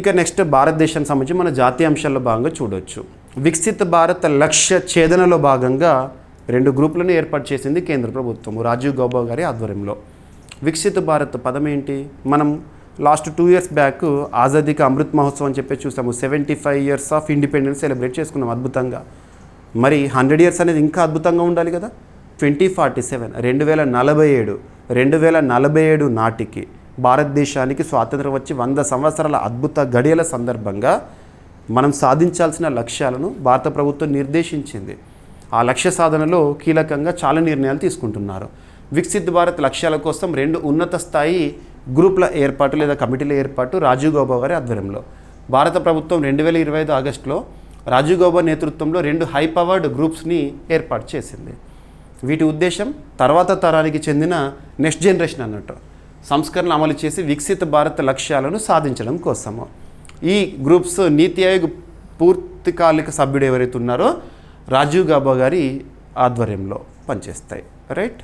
ఇక నెక్స్ట్ భారతదేశానికి సంబంధించి మన జాతీయ అంశాల్లో భాగంగా చూడవచ్చు. వికసిత భారత్ లక్ష్య ఛేదనలో భాగంగా 2 గ్రూపులను ఏర్పాటు చేసింది కేంద్ర ప్రభుత్వం రాజీవ్ గౌబా గారి ఆధ్వర్యంలో. వికసిత భారత్ పదం ఏంటి? మనం లాస్ట్ 2 years బ్యాక్ ఆజాదీ కా అమృత్ మహోత్సవం అని చెప్పి చూసాము. 75 years ఆఫ్ ఇండిపెండెన్స్ సెలబ్రేట్ చేసుకున్నాం అద్భుతంగా. మరి 100 years అనేది ఇంకా అద్భుతంగా ఉండాలి కదా. 2047 2047 నాటికి భారతదేశానికి స్వాతంత్రం వచ్చి 100 సంవత్సరాల అద్భుత గడియల సందర్భంగా మనం సాధించాల్సిన లక్ష్యాలను భారత ప్రభుత్వం నిర్దేశించింది. ఆ లక్ష్య సాధనలో కీలకంగా చాలా నిర్ణయాలు తీసుకుంటున్నారు. వికసిత్ భారత్ లక్ష్యాల కోసం 2 ఉన్నత స్థాయి గ్రూపుల ఏర్పాటు లేదా కమిటీల ఏర్పాటు రాజీవ్ గౌబా గారి ఆధ్వర్యంలో. భారత ప్రభుత్వం 2025 ఆగస్టులో రాజీవ్ గౌబా నేతృత్వంలో 2 హై పవర్డ్ గ్రూప్స్ని ఏర్పాటు చేసింది. వీటి ఉద్దేశం తర్వాత తరానికి చెందిన నెక్స్ట్ జనరేషన్ అన్నట్టు సంస్కరణలు అమలు చేసి వికసిత భారత్ లక్ష్యాలను సాధించడం కోసము. ఈ గ్రూప్స్ నీతి ఆయోగ్ పూర్తికాలిక సభ్యుడు ఎవరైతే ఉన్నారో రాజీవ్ గౌబా గారి ఆధ్వర్యంలో పనిచేస్తాయి, రైట్.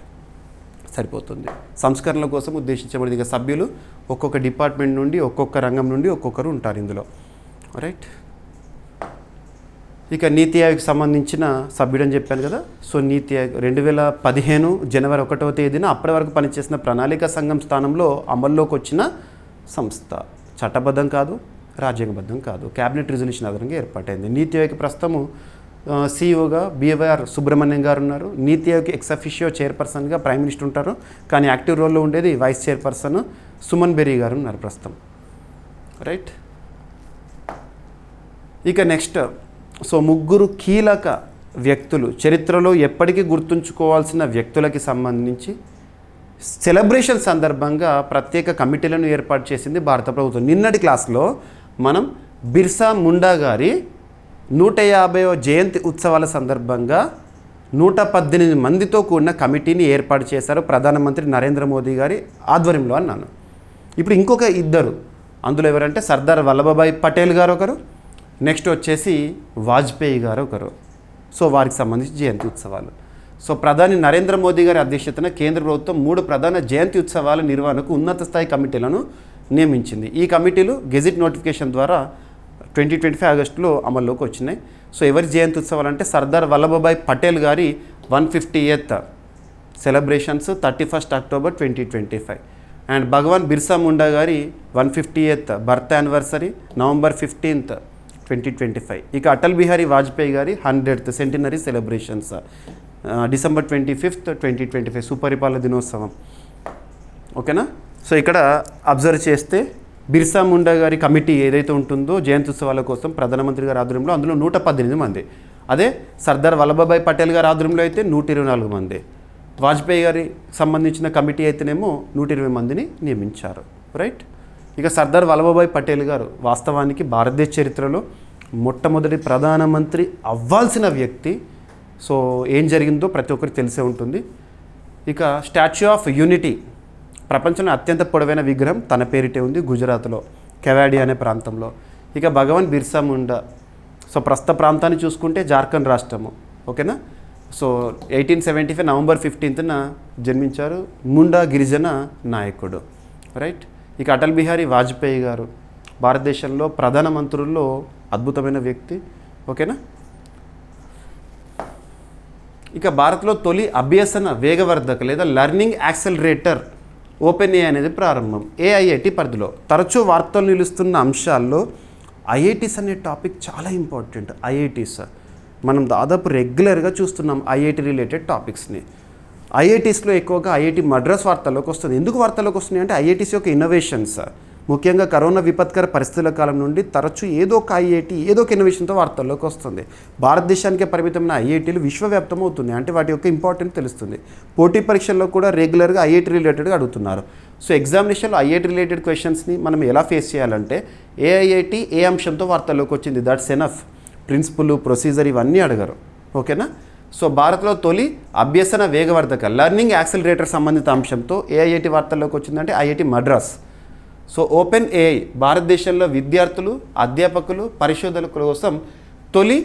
సరిపోతుంది. సంస్కరణల కోసం ఉద్దేశించబడింది. ఇక సభ్యులు ఒక్కొక్క డిపార్ట్మెంట్ నుండి, ఒక్కొక్క రంగం నుండి ఒక్కొక్కరు ఉంటారు ఇందులో, రైట్. ఇక నీతి ఆయోగ్కి సంబంధించిన సభ్యుడని చెప్పాను కదా. సో నీతి ఆయోగ్ 2015 జనవరి 1వ తేదీన అప్పటి వరకు పనిచేసిన ప్రణాళిక సంఘం స్థానంలో అమల్లోకి వచ్చిన సంస్థ. చట్టబద్ధం కాదు, రాజ్యాంగబద్ధం కాదు, క్యాబినెట్ రిజల్యూషన్ ఆధారంగా ఏర్పాటైంది. నీతి ఆయోగ్ ప్రస్తుతము సిఇఓగా బివైఆర్ సుబ్రహ్మణ్యం గారు ఉన్నారు. నీతి ఆయోగ్ ఎక్స్ అఫిషియో చైర్పర్సన్గా ప్రైమ్ మినిస్టర్ ఉంటారు, కానీ యాక్టివ్ రోల్లో ఉండేది వైస్ చైర్పర్సన్ సుమన్ బెర్రీ గారు ఉన్నారు ప్రస్తుతం, రైట్. ఇక నెక్స్ట్, సో 3 కీలక వ్యక్తులు, చరిత్రలో ఎప్పటికీ గుర్తుంచుకోవాల్సిన వ్యక్తులకి సంబంధించి సెలబ్రేషన్ సందర్భంగా ప్రత్యేక కమిటీలను ఏర్పాటు చేసింది భారత ప్రభుత్వం. నిన్నటి క్లాస్లో మనం బిర్సా ముండా గారి 150వ జయంతి ఉత్సవాల సందర్భంగా 118 మందితో కూడిన కమిటీని ఏర్పాటు చేశారు ప్రధానమంత్రి నరేంద్ర మోదీ గారి ఆధ్వర్యంలో అన్నాను. ఇప్పుడు ఇంకొక 2, అందులో ఎవరంటే సర్దార్ వల్లభభాయ్ పటేల్ గారు ఒకరు, నెక్స్ట్ వచ్చేసి వాజ్పేయి గారు ఒకరు. సో వారికి సంబంధించి జయంతి ఉత్సవాలు. సో ప్రధాని నరేంద్ర మోదీ గారి అధ్యక్షతన కేంద్ర ప్రభుత్వం 3 ప్రధాన జయంతి ఉత్సవాల నిర్వహణకు ఉన్నత స్థాయి కమిటీలను నియమించింది. ఈ కమిటీలు గెజిట్ నోటిఫికేషన్ ద్వారా 2025 ఆగస్టులో అమల్లోకి వచ్చినాయి. సో ఎవరి జయంతి ఉత్సవాలు అంటే సర్దార్ వల్లభభాయ్ పటేల్ గారి 150th celebrations 31 October 2025 and Bhagwan Birsa Munda గారి 150th birth anniversary November 15th 2025. ఇక అటల్ బిహారీ వాజ్పేయి గారి 100th centenary celebrations December 25th 2025 సుపరిపాలన దినోత్సవం, ఓకేనా. సో ఇక్కడ అబ్జర్వ్ చేస్తే బిర్సా ముండా గారి కమిటీ ఏదైతే ఉంటుందో జయంతి ఉత్సవాల కోసం ప్రధానమంత్రి గారి ఆధ్వర్యంలో అందులో 118 మంది. అదే సర్దార్ వల్లభభాయ్ పటేల్ గారి ఆధ్వర్యంలో అయితే 124 మంది. వాజ్పేయి గారి సంబంధించిన కమిటీ అయితేనేమో 120 మందిని నియమించారు, రైట్. ఇక సర్దార్ వల్లభభాయ్ పటేల్ గారు వాస్తవానికి భారతదేశ చరిత్రలో మొట్టమొదటి ప్రధానమంత్రి అవ్వాల్సిన వ్యక్తి. సో ఏం జరిగిందో ప్రతి ఒక్కరికి తెలిసే ఉంటుంది. ఇక స్టాచ్యూ ఆఫ్ యూనిటీ ప్రపంచంలో అత్యంత పొడవైన విగ్రహం తన పేరిటే ఉంది గుజరాత్లో కెవాడి అనే ప్రాంతంలో. ఇక భగవాన్ బిర్సా ముండా, సో ప్రస్తుత ప్రాంతాన్ని చూసుకుంటే జార్ఖండ్ రాష్ట్రము, ఓకేనా. సో 1875 నవంబర్ 15న జన్మించారు. ముండా గిరిజన నాయకుడు, రైట్. ఇక అటల్ బిహారీ వాజ్పేయి గారు భారతదేశంలో ప్రధానమంత్రుల్లో అద్భుతమైన వ్యక్తి, ఓకేనా. ఇక భారత్లో తొలి అభ్యసన వేగవర్ధక లేదా లెర్నింగ్ యాక్సెలరేటర్ ఓపెన్ ఏఐ అనేది ప్రారంభం ఏఐఐటి పరిధిలో. తరచూ వార్తలు నిలుస్తున్న అంశాల్లో ఐఐటీస్ అనే టాపిక్ చాలా ఇంపార్టెంట్. ఐఐటీస్ మనం దాదాపు రెగ్యులర్గా చూస్తున్నాం ఐఐటి రిలేటెడ్ టాపిక్స్ని. ఐఐటీస్లో ఎక్కువగా ఐఐటి మద్రాస్ వార్తల్లోకి వస్తుంది. ఎందుకు వార్తల్లోకి వస్తున్నాయి అంటే ఐఐటీస్ యొక్క ఇన్నోవేషన్స్, ముఖ్యంగా కరోనా విపత్కర పరిస్థితుల కాలం నుండి తరచూ ఏదో ఒక ఐఐటి ఏదో ఒక ఇన్నోవేషన్తో వార్తల్లోకి వస్తుంది. భారతదేశానికే పరిమితమైన ఐఐటీలు విశ్వవ్యాప్తం అవుతుంది, అంటే వాటి యొక్క ఇంపార్టెన్స్ తెలుస్తుంది. పోటీ పరీక్షల్లో కూడా రెగ్యులర్గా ఐఐటి రిలేటెడ్గా అడుగుతున్నారు. సో ఎగ్జామినేషన్లో ఐఐటి రిలేటెడ్ క్వశ్చన్స్ని మనం ఎలా ఫేస్ చేయాలంటే ఏ ఐఐటి ఏ అంశంతో వార్తల్లోకి వచ్చింది, దట్స్ ఎనఫ్. ప్రిన్సిపల్, ప్రొసీజర్ ఇవన్నీ అడగరు. ఓకేనా. సో భారత్లో తొలి అభ్యసన వేగవర్ధక లెర్నింగ్ యాక్సిలరేటర్ సంబంధిత అంశంతో ఏ ఐఐటి వార్తల్లోకి వచ్చిందంటే IIT Madras. So open AI భారతదేశంలో విద్యార్థులు, అధ్యాపకులు, పరిశోధకుల కోసం తొలి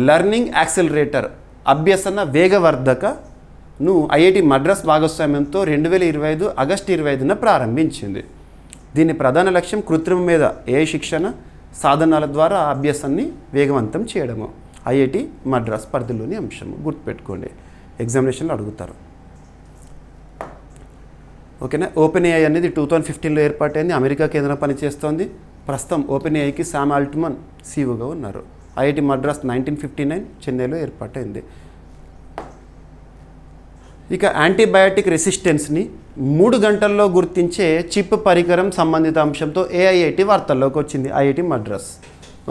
లెర్నింగ్ యాక్సిలరేటర్ అభ్యసన వేగవర్ధకను ఐఐటి మద్రాస్ భాగస్వామ్యంతో 2025 ఆగస్టు 25న ప్రారంభించింది. దీని ప్రధాన లక్ష్యం కృత్రిమ మీద ఏఐ శిక్షణ సాధనాల ద్వారా అభ్యాసాన్ని వేగవంతం చేయడము. ఐఐటి మద్రాస్ పరిధిలోని అంశము గుర్తుపెట్టుకోండి, ఎగ్జామినేషన్లో అడుగుతారు. ఓకేనా. ఓపెన్ ఏఐ అనేది 2015లో ఏర్పాటైంది, అమెరికా కేంద్రం పనిచేస్తోంది. ప్రస్తుతం ఓపెన్ ఏఐకి శామ్ ఆల్ట్మన్ సీఈఓగా ఉన్నారు. ఐఐటి మద్రాస్ 1959 చెన్నైలో ఏర్పాటైంది. ఇక యాంటీబయాటిక్ రెసిస్టెన్స్ని 3 గంటల్లో గుర్తించే చిప్ పరికరం సంబంధిత అంశంతో ఏఐఐటి వార్తల్లోకి వచ్చింది, ఐఐటి మద్రాస్.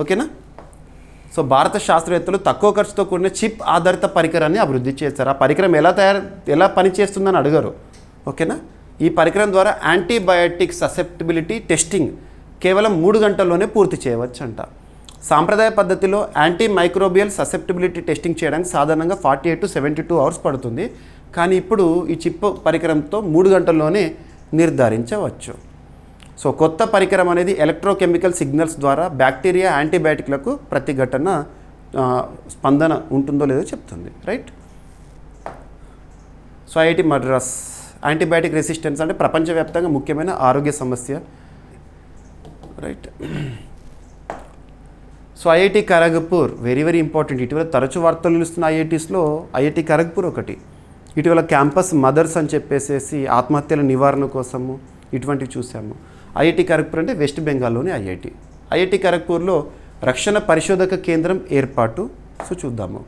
ఓకేనా. సో భారత శాస్త్రవేత్తలు తక్కువ ఖర్చుతో కూడిన చిప్ ఆధారిత పరికరాన్ని అభివృద్ధి చేస్తారు. ఆ పరికరం ఎలా పనిచేస్తుందని అడగరు. ఓకేనా. ఈ పరికరం ద్వారా యాంటీబయాటిక్ ససెప్టిబిలిటీ టెస్టింగ్ కేవలం 3 గంటల్లోనే పూర్తి చేయవచ్చు అంట. సాంప్రదాయ పద్ధతిలో యాంటీ మైక్రోబియల్ ససెప్టిబిలిటీ టెస్టింగ్ చేయడానికి సాధారణంగా 48 to 72 అవర్స్ పడుతుంది. కానీ ఇప్పుడు ఈ చిప్ పరికరంతో 3 గంటల్లోనే నిర్ధారించవచ్చు. సో కొత్త పరికరం అనేది ఎలక్ట్రోకెమికల్ సిగ్నల్స్ ద్వారా బ్యాక్టీరియా, యాంటీబయాటిక్లకు ప్రతిఘటన స్పందన ఉంటుందో లేదో చెప్తుంది. Right. So IIT Madras antibiotic resistance అంటే ప్రపంచవ్యాప్తంగా ముఖ్యమైన ఆరోగ్య సమస్య. Right. So IIT Kharagpur very important. ఇటీవల తరచు వార్తలు నిలుస్తున్న ఐఐటీస్లో ఐఐటి ఖరగ్పూర్ ఒకటి. ఇటీవల క్యాంపస్ మదర్స్ అని చెప్పేసి ఆత్మహత్యల నివారణ కోసము ఇటువంటివి చూసాము. ఐఐటి ఖరగ్పూర్ అంటే వెస్ట్ బెంగాల్లోని ఐఐటి. ఐఐటి ఖరగ్పూర్లో రక్షణ పరిశోధక కేంద్రం ఏర్పాటు. సో చూద్దాము.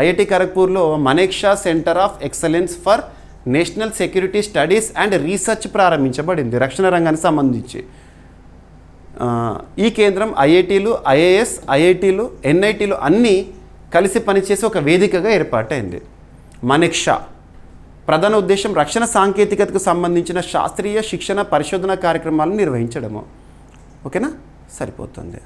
ఐఐటి ఖరగ్పూర్లో Manekshaw centre of excellence for national security studies and research ప్రారంభించబడింది రక్షణ రంగానికి సంబంధించి. ఈ కేంద్రం ఐఐటీలు, ఐఏఎస్, ఐఐటీలు, ఎన్ఐటీలు అన్నీ కలిసి పనిచేసి ఒక వేదికగా ఏర్పాటైంది. మనేక్షా ప్రధాన ఉద్దేశం రక్షణ సాంకేతికతకు సంబంధించిన శాస్త్రీయ శిక్షణ పరిశోధన కార్యక్రమాలను నిర్వహించడము. ఓకేనా, సరిపోతుంది.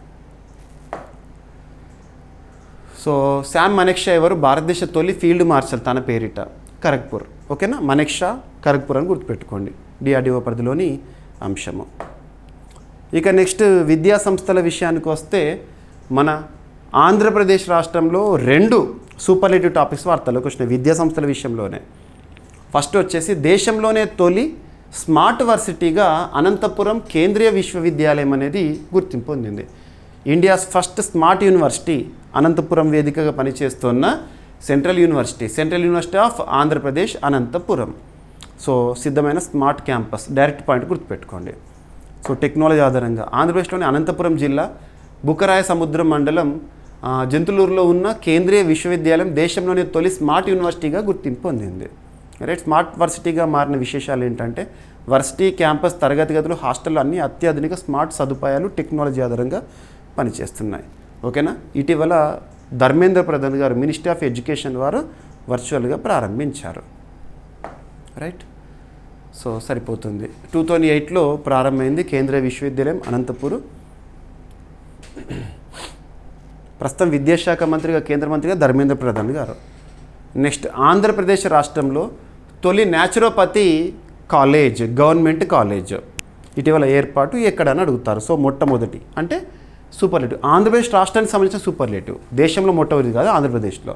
సో శామ్ మనేక్షా ఎవరు? భారతదేశ తొలి ఫీల్డ్ మార్షల్ తన పేరిట ఖరగ్పూర్. ఓకేనా, మనేక్షా ఖరగ్పూర్ అని గుర్తుపెట్టుకోండి, డిఆర్డిఓ పరిధిలోని అంశము. ఇక నెక్స్ట్ విద్యా సంస్థల విషయానికి వస్తే మన ఆంధ్రప్రదేశ్ రాష్ట్రంలో 2 సూపర్లేటివ్ టాపిక్స్ వార్తల్లోకి వచ్చినాయి విద్యా సంస్థల విషయంలోనే. ఫస్ట్ వచ్చేసి దేశంలోనే తొలి స్మార్ట్ వర్సిటీగా అనంతపురం కేంద్రీయ విశ్వవిద్యాలయం అనేది గుర్తింపు పొందింది. India's first smart university Anantapur వేదికగా పనిచేస్తున్న central university of Andhra Pradesh Anantapur. So సిద్ధమైన స్మార్ట్ క్యాంపస్ డైరెక్ట్ పాయింట్ గుర్తుపెట్టుకోండి. సో టెక్నాలజీ ఆధారంగా ఆంధ్రప్రదేశ్లోని అనంతపురం జిల్లా బుకరాయ సముద్రం మండలం జంతులూరులో ఉన్న కేంద్రీయ విశ్వవిద్యాలయం దేశంలోని తొలి స్మార్ట్ యూనివర్సిటీగా గుర్తింపు పొందింది. రైట్. స్మార్ట్ వర్సిటీగా మారిన విశేషాలు ఏంటంటే వర్సిటీ క్యాంపస్, తరగతి గదులు, హాస్టల్లో అన్ని అత్యాధునిక స్మార్ట్ సదుపాయాలు టెక్నాలజీ ఆధారంగా పనిచేస్తున్నాయి. ఓకేనా. ఇటీవల ధర్మేంద్ర ప్రధాన్ గారు మినిస్ట్రీ ఆఫ్ ఎడ్యుకేషన్ వారు వర్చువల్గా ప్రారంభించారు. రైట్. సో సరిపోతుంది. 2008లో ప్రారంభమైంది కేంద్రీయ విశ్వవిద్యాలయం అనంతపూర్. ప్రస్తుతం విద్యాశాఖ మంత్రిగా, కేంద్ర మంత్రిగా ధర్మేంద్ర ప్రధాన్ గారు. నెక్స్ట్ ఆంధ్రప్రదేశ్ రాష్ట్రంలో తొలి న్యాచురోపతి కాలేజ్, గవర్నమెంట్ కాలేజ్ ఇటీవల ఏర్పాటు ఎక్కడని అడుగుతారు. సో మొట్టమొదటి అంటే సూపర్లేటివ్ ఆంధ్రప్రదేశ్ రాష్ట్రానికి సంబంధించిన సూపర్లేటివ్, దేశంలో మొట్టమొదటి కాదు ఆంధ్రప్రదేశ్లో.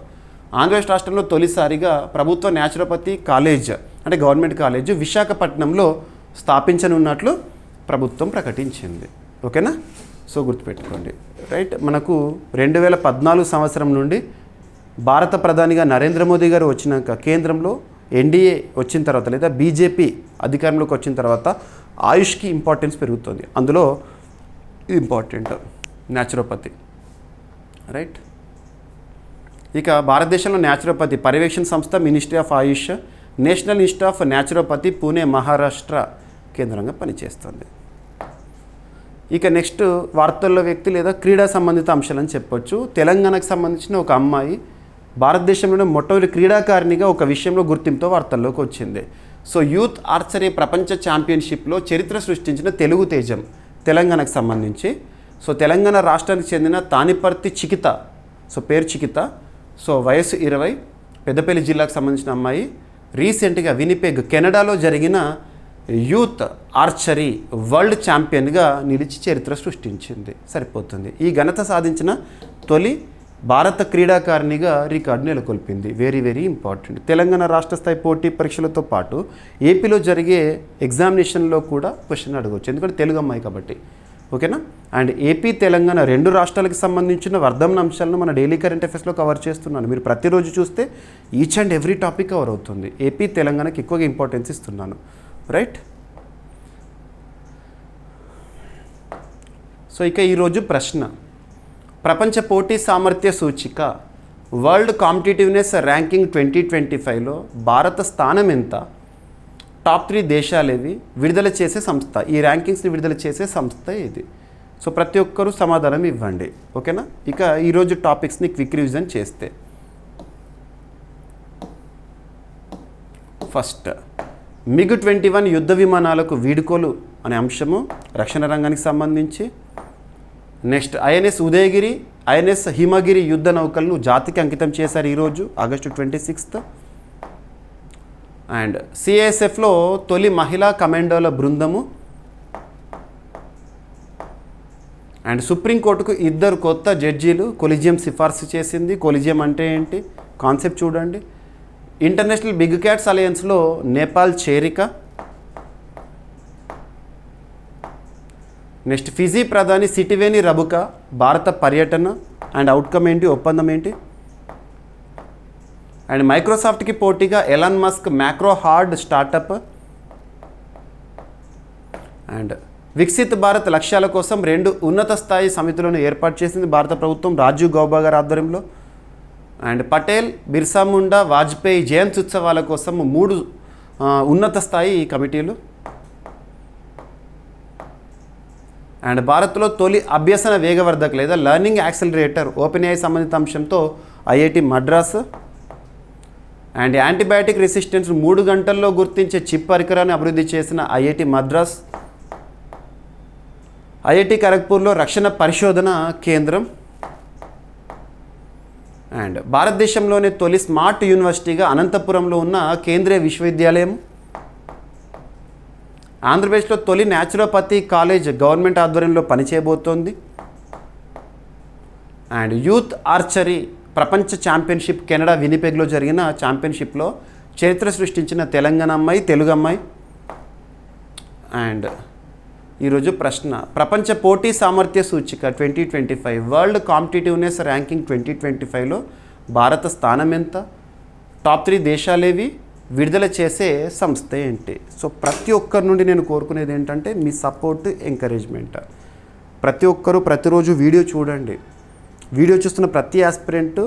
ఆంధ్రప్రదేశ్ రాష్ట్రంలో తొలిసారిగా ప్రభుత్వ న్యాచురోపతి కాలేజ్ అంటే గవర్నమెంట్ కాలేజ్ విశాఖపట్నంలో స్థాపించనున్నట్లు ప్రభుత్వం ప్రకటించింది. ఓకేనా. సో గుర్తుపెట్టుకోండి. రైట్. మనకు 2014 సంవత్సరం నుండి భారత ప్రధానిగా నరేంద్ర మోదీ గారు వచ్చినాక కేంద్రంలో ఎన్డీఏ వచ్చిన తర్వాత లేదా బీజేపీ అధికారంలోకి వచ్చిన తర్వాత ఆయుష్కి ఇంపార్టెన్స్ పెరుగుతుంది. అందులో ఇంపార్టెంట్ న్యాచురోపతి. రైట్. ఇక భారతదేశంలో న్యాచురోపతి పర్యవేక్షణ సంస్థ ministry of Ayush, national institute of naturopathy Pune, Maharashtra కేంద్రంగా పనిచేస్తుంది. ఇక నెక్స్ట్ వార్తల్లో వ్యక్తి లేదా క్రీడా సంబంధిత అంశాలని చెప్పొచ్చు. తెలంగాణకు సంబంధించిన ఒక అమ్మాయి భారతదేశంలోనే మొట్టమొదటి క్రీడాకారిణిగా ఒక విషయంలో గుర్తింపుతో వార్తల్లోకి వచ్చింది. సో యూత్ ఆర్చరీ ప్రపంచ ఛాంపియన్షిప్లో చరిత్ర సృష్టించిన తెలుగు తేజం తెలంగాణకు సంబంధించి. సో తెలంగాణ రాష్ట్రానికి చెందిన తానిపర్తి చికిత, సో పేరు చికిత, సో వయసు 20, పెద్దపల్లి జిల్లాకు సంబంధించిన అమ్మాయి రీసెంట్గా వినిపెగ్ కెనడాలో జరిగిన యూత్ ఆర్చరీ వరల్డ్ ఛాంపియన్గా నిలిచి చరిత్ర సృష్టించింది. సరిపోతుంది. ఈ ఘనత సాధించిన తొలి భారత క్రీడాకారిణిగా రికార్డు నెలకొల్పింది. Very very important. తెలంగాణ రాష్ట్ర స్థాయి పోటీ పరీక్షలతో పాటు ఏపీలో జరిగే ఎగ్జామినేషన్లో కూడా క్వశ్చన్ అడగవచ్చు, ఎందుకంటే తెలుగు అమ్మాయి కాబట్టి. ఓకేనా. అండ్ ఏపీ తెలంగాణ 2 రాష్ట్రాలకు సంబంధించిన వర్ధమాన అంశాలను మన డైలీ కరెంట్ అఫైర్స్లో కవర్ చేస్తున్నాను. మీరు ప్రతిరోజు చూస్తే each and every topic cover అవుతుంది. ఏపీ తెలంగాణకి ఎక్కువగా ఇంపార్టెన్స్ ఇస్తున్నాను. రైట్. సో ఇక ఈరోజు ప్రశ్న, ప్రపంచ పోటీ సామర్థ్య సూచిక వరల్డ్ కాంపిటేటివ్నెస్ ర్యాంకింగ్ 2025లో భారత స్థానం ఎంత, టాప్ 3 దేశాలేవి, విడుదల చేసే సంస్థ, ఈ ర్యాంకింగ్స్ని విడుదల చేసే సంస్థ ఇది. సో ప్రతి ఒక్కరూ సమాధానం ఇవ్వండి. ఓకేనా. ఇక ఈరోజు టాపిక్స్ని క్విక్ రివిజన్ చేస్తే, ఫస్ట్ MiG-21 యుద్ధ విమానాలకు వీడ్కోలు అనే అంశము రక్షణ రంగానికి సంబంధించి. నెక్స్ట్ ఐఎన్ఎస్ ఉదయగిరి, ఐఎన్ఎస్ హిమగిరి యుద్ధ నౌకలను జాతికి అంకితం చేశారు ఈరోజు ఆగస్టు 26. అండ్ సిఐఎస్ఎఫ్లో తొలి మహిళా కమాండోల బృందము. అండ్ సుప్రీంకోర్టుకు 2 కొత్త జడ్జీలు కొలిజియం సిఫార్సు చేసింది. కొలిజియం అంటే ఏంటి, కాన్సెప్ట్ చూడండి. ఇంటర్నేషనల్ బిగ్ క్యాట్స్ అలయన్స్లో నేపాల్ చేరిక. నెక్స్ట్ ఫిజీ ప్రధాని సిటివేని రబుకా భారత పర్యటన అండ్ అవుట్కమ్ ఏంటి, ఒప్పందం ఏంటి. అండ్ మైక్రోసాఫ్ట్కి పోటీగా Elon Musk macro hard startup. And Viksit Bharat లక్ష్యాల కోసం 2 ఉన్నత స్థాయి సమితులను ఏర్పాటు చేసింది భారత ప్రభుత్వం రాజీవ్ గౌబా గారి ఆధ్వర్యంలో. అండ్ పటేల్, బిర్సా ముండా, వాజ్పేయి జయంతి ఉత్సవాల కోసం 3 ఉన్నత స్థాయి కమిటీలు. అండ్ భారత్లో తొలి అభ్యసన వేగవర్ధక లేదా లర్నింగ్ యాక్సిలరేటర్ ఓపెన్ ఏఐ సంబంధిత అంశంతో IIT Madras. And antibiotic resistance 3 గంటల్లో గుర్తించే చిప్ పరికరాన్ని అభివృద్ధి చేసిన ఐఐటి మద్రాస్. ఐఐటి ఖరగ్పూర్లో రక్షణ పరిశోధన కేంద్రం. అండ్ భారతదేశంలోనే తొలి స్మార్ట్ యూనివర్సిటీగా అనంతపురంలో ఉన్న కేంద్రీయ విశ్వవిద్యాలయం. ఆంధ్రప్రదేశ్లో తొలి న్యాచురోపతి కాలేజ్ గవర్నమెంట్ ఆధ్వర్యంలో పనిచేయబోతోంది. అండ్ యూత్ ఆర్చరీ ప్రపంచ ఛాంపియన్షిప్ కెనడా వినిపెగ్లో జరిగిన ఛాంపియన్షిప్లో చరిత్ర సృష్టించిన తెలంగాణ అమ్మాయి, తెలుగు అమ్మాయి. అండ్ ఈరోజు ప్రశ్న, ప్రపంచ పోటీ సామర్థ్య సూచిక 2025 వరల్డ్ కాంపిటేటివ్నెస్ ర్యాంకింగ్ 2025లో భారత స్థానం ఎంత, టాప్ 3 దేశాలేవి, విడుదల చేసే సంస్థ ఏంటి. సో ప్రతి ఒక్కరి నుండి నేను కోరుకునేది ఏంటంటే మీ సపోర్ట్, ఎంకరేజ్మెంట్. ప్రతి ఒక్కరూ ప్రతిరోజు వీడియో చూడండి. వీడియో చూస్తున్న ప్రతి ఆస్పిరెంట్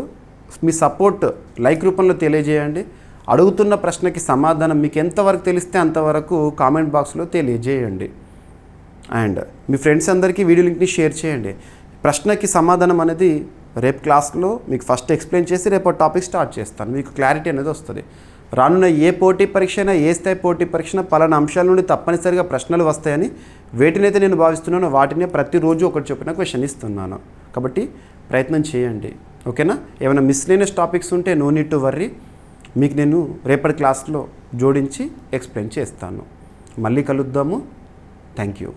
మీ సపోర్ట్ లైక్ రూపంలో తెలియజేయండి. అడుగుతున్న ప్రశ్నకి సమాధానం మీకు ఎంతవరకు తెలిస్తే అంతవరకు కామెంట్ బాక్స్లో తెలియజేయండి. అండ్ మీ ఫ్రెండ్స్ అందరికీ వీడియో లింక్ని షేర్ చేయండి. ప్రశ్నకి సమాధానం అనేది రేపు క్లాస్లో మీకు ఫస్ట్ ఎక్స్ప్లెయిన్ చేసి రేపు టాపిక్ స్టార్ట్ చేస్తాను. మీకు క్లారిటీ అనేది వస్తుంది. రానున్న ఏ పోటీ పరీక్ష అయినా, ఏ స్థాయి పోటీ పరీక్ష పలానా అంశాల నుండి తప్పనిసరిగా ప్రశ్నలు వస్తాయని వేటినైతే నేను భావిస్తున్నానో వాటినే ప్రతిరోజు ఒకటి చొప్పున క్వశ్చన్ ఇస్తున్నాను. కాబట్టి ప్రయత్నం చేయండి. ఓకేనా. ఏమైనా మిస్లేనియస్ టాపిక్స్ ఉంటే నో నీడ్ టు వర్రీ, మీకు నేను రేపటి క్లాస్లో జోడించి ఎక్స్ప్లెయిన్ చేస్తాను. మళ్ళీ కలుద్దాము. Thank you.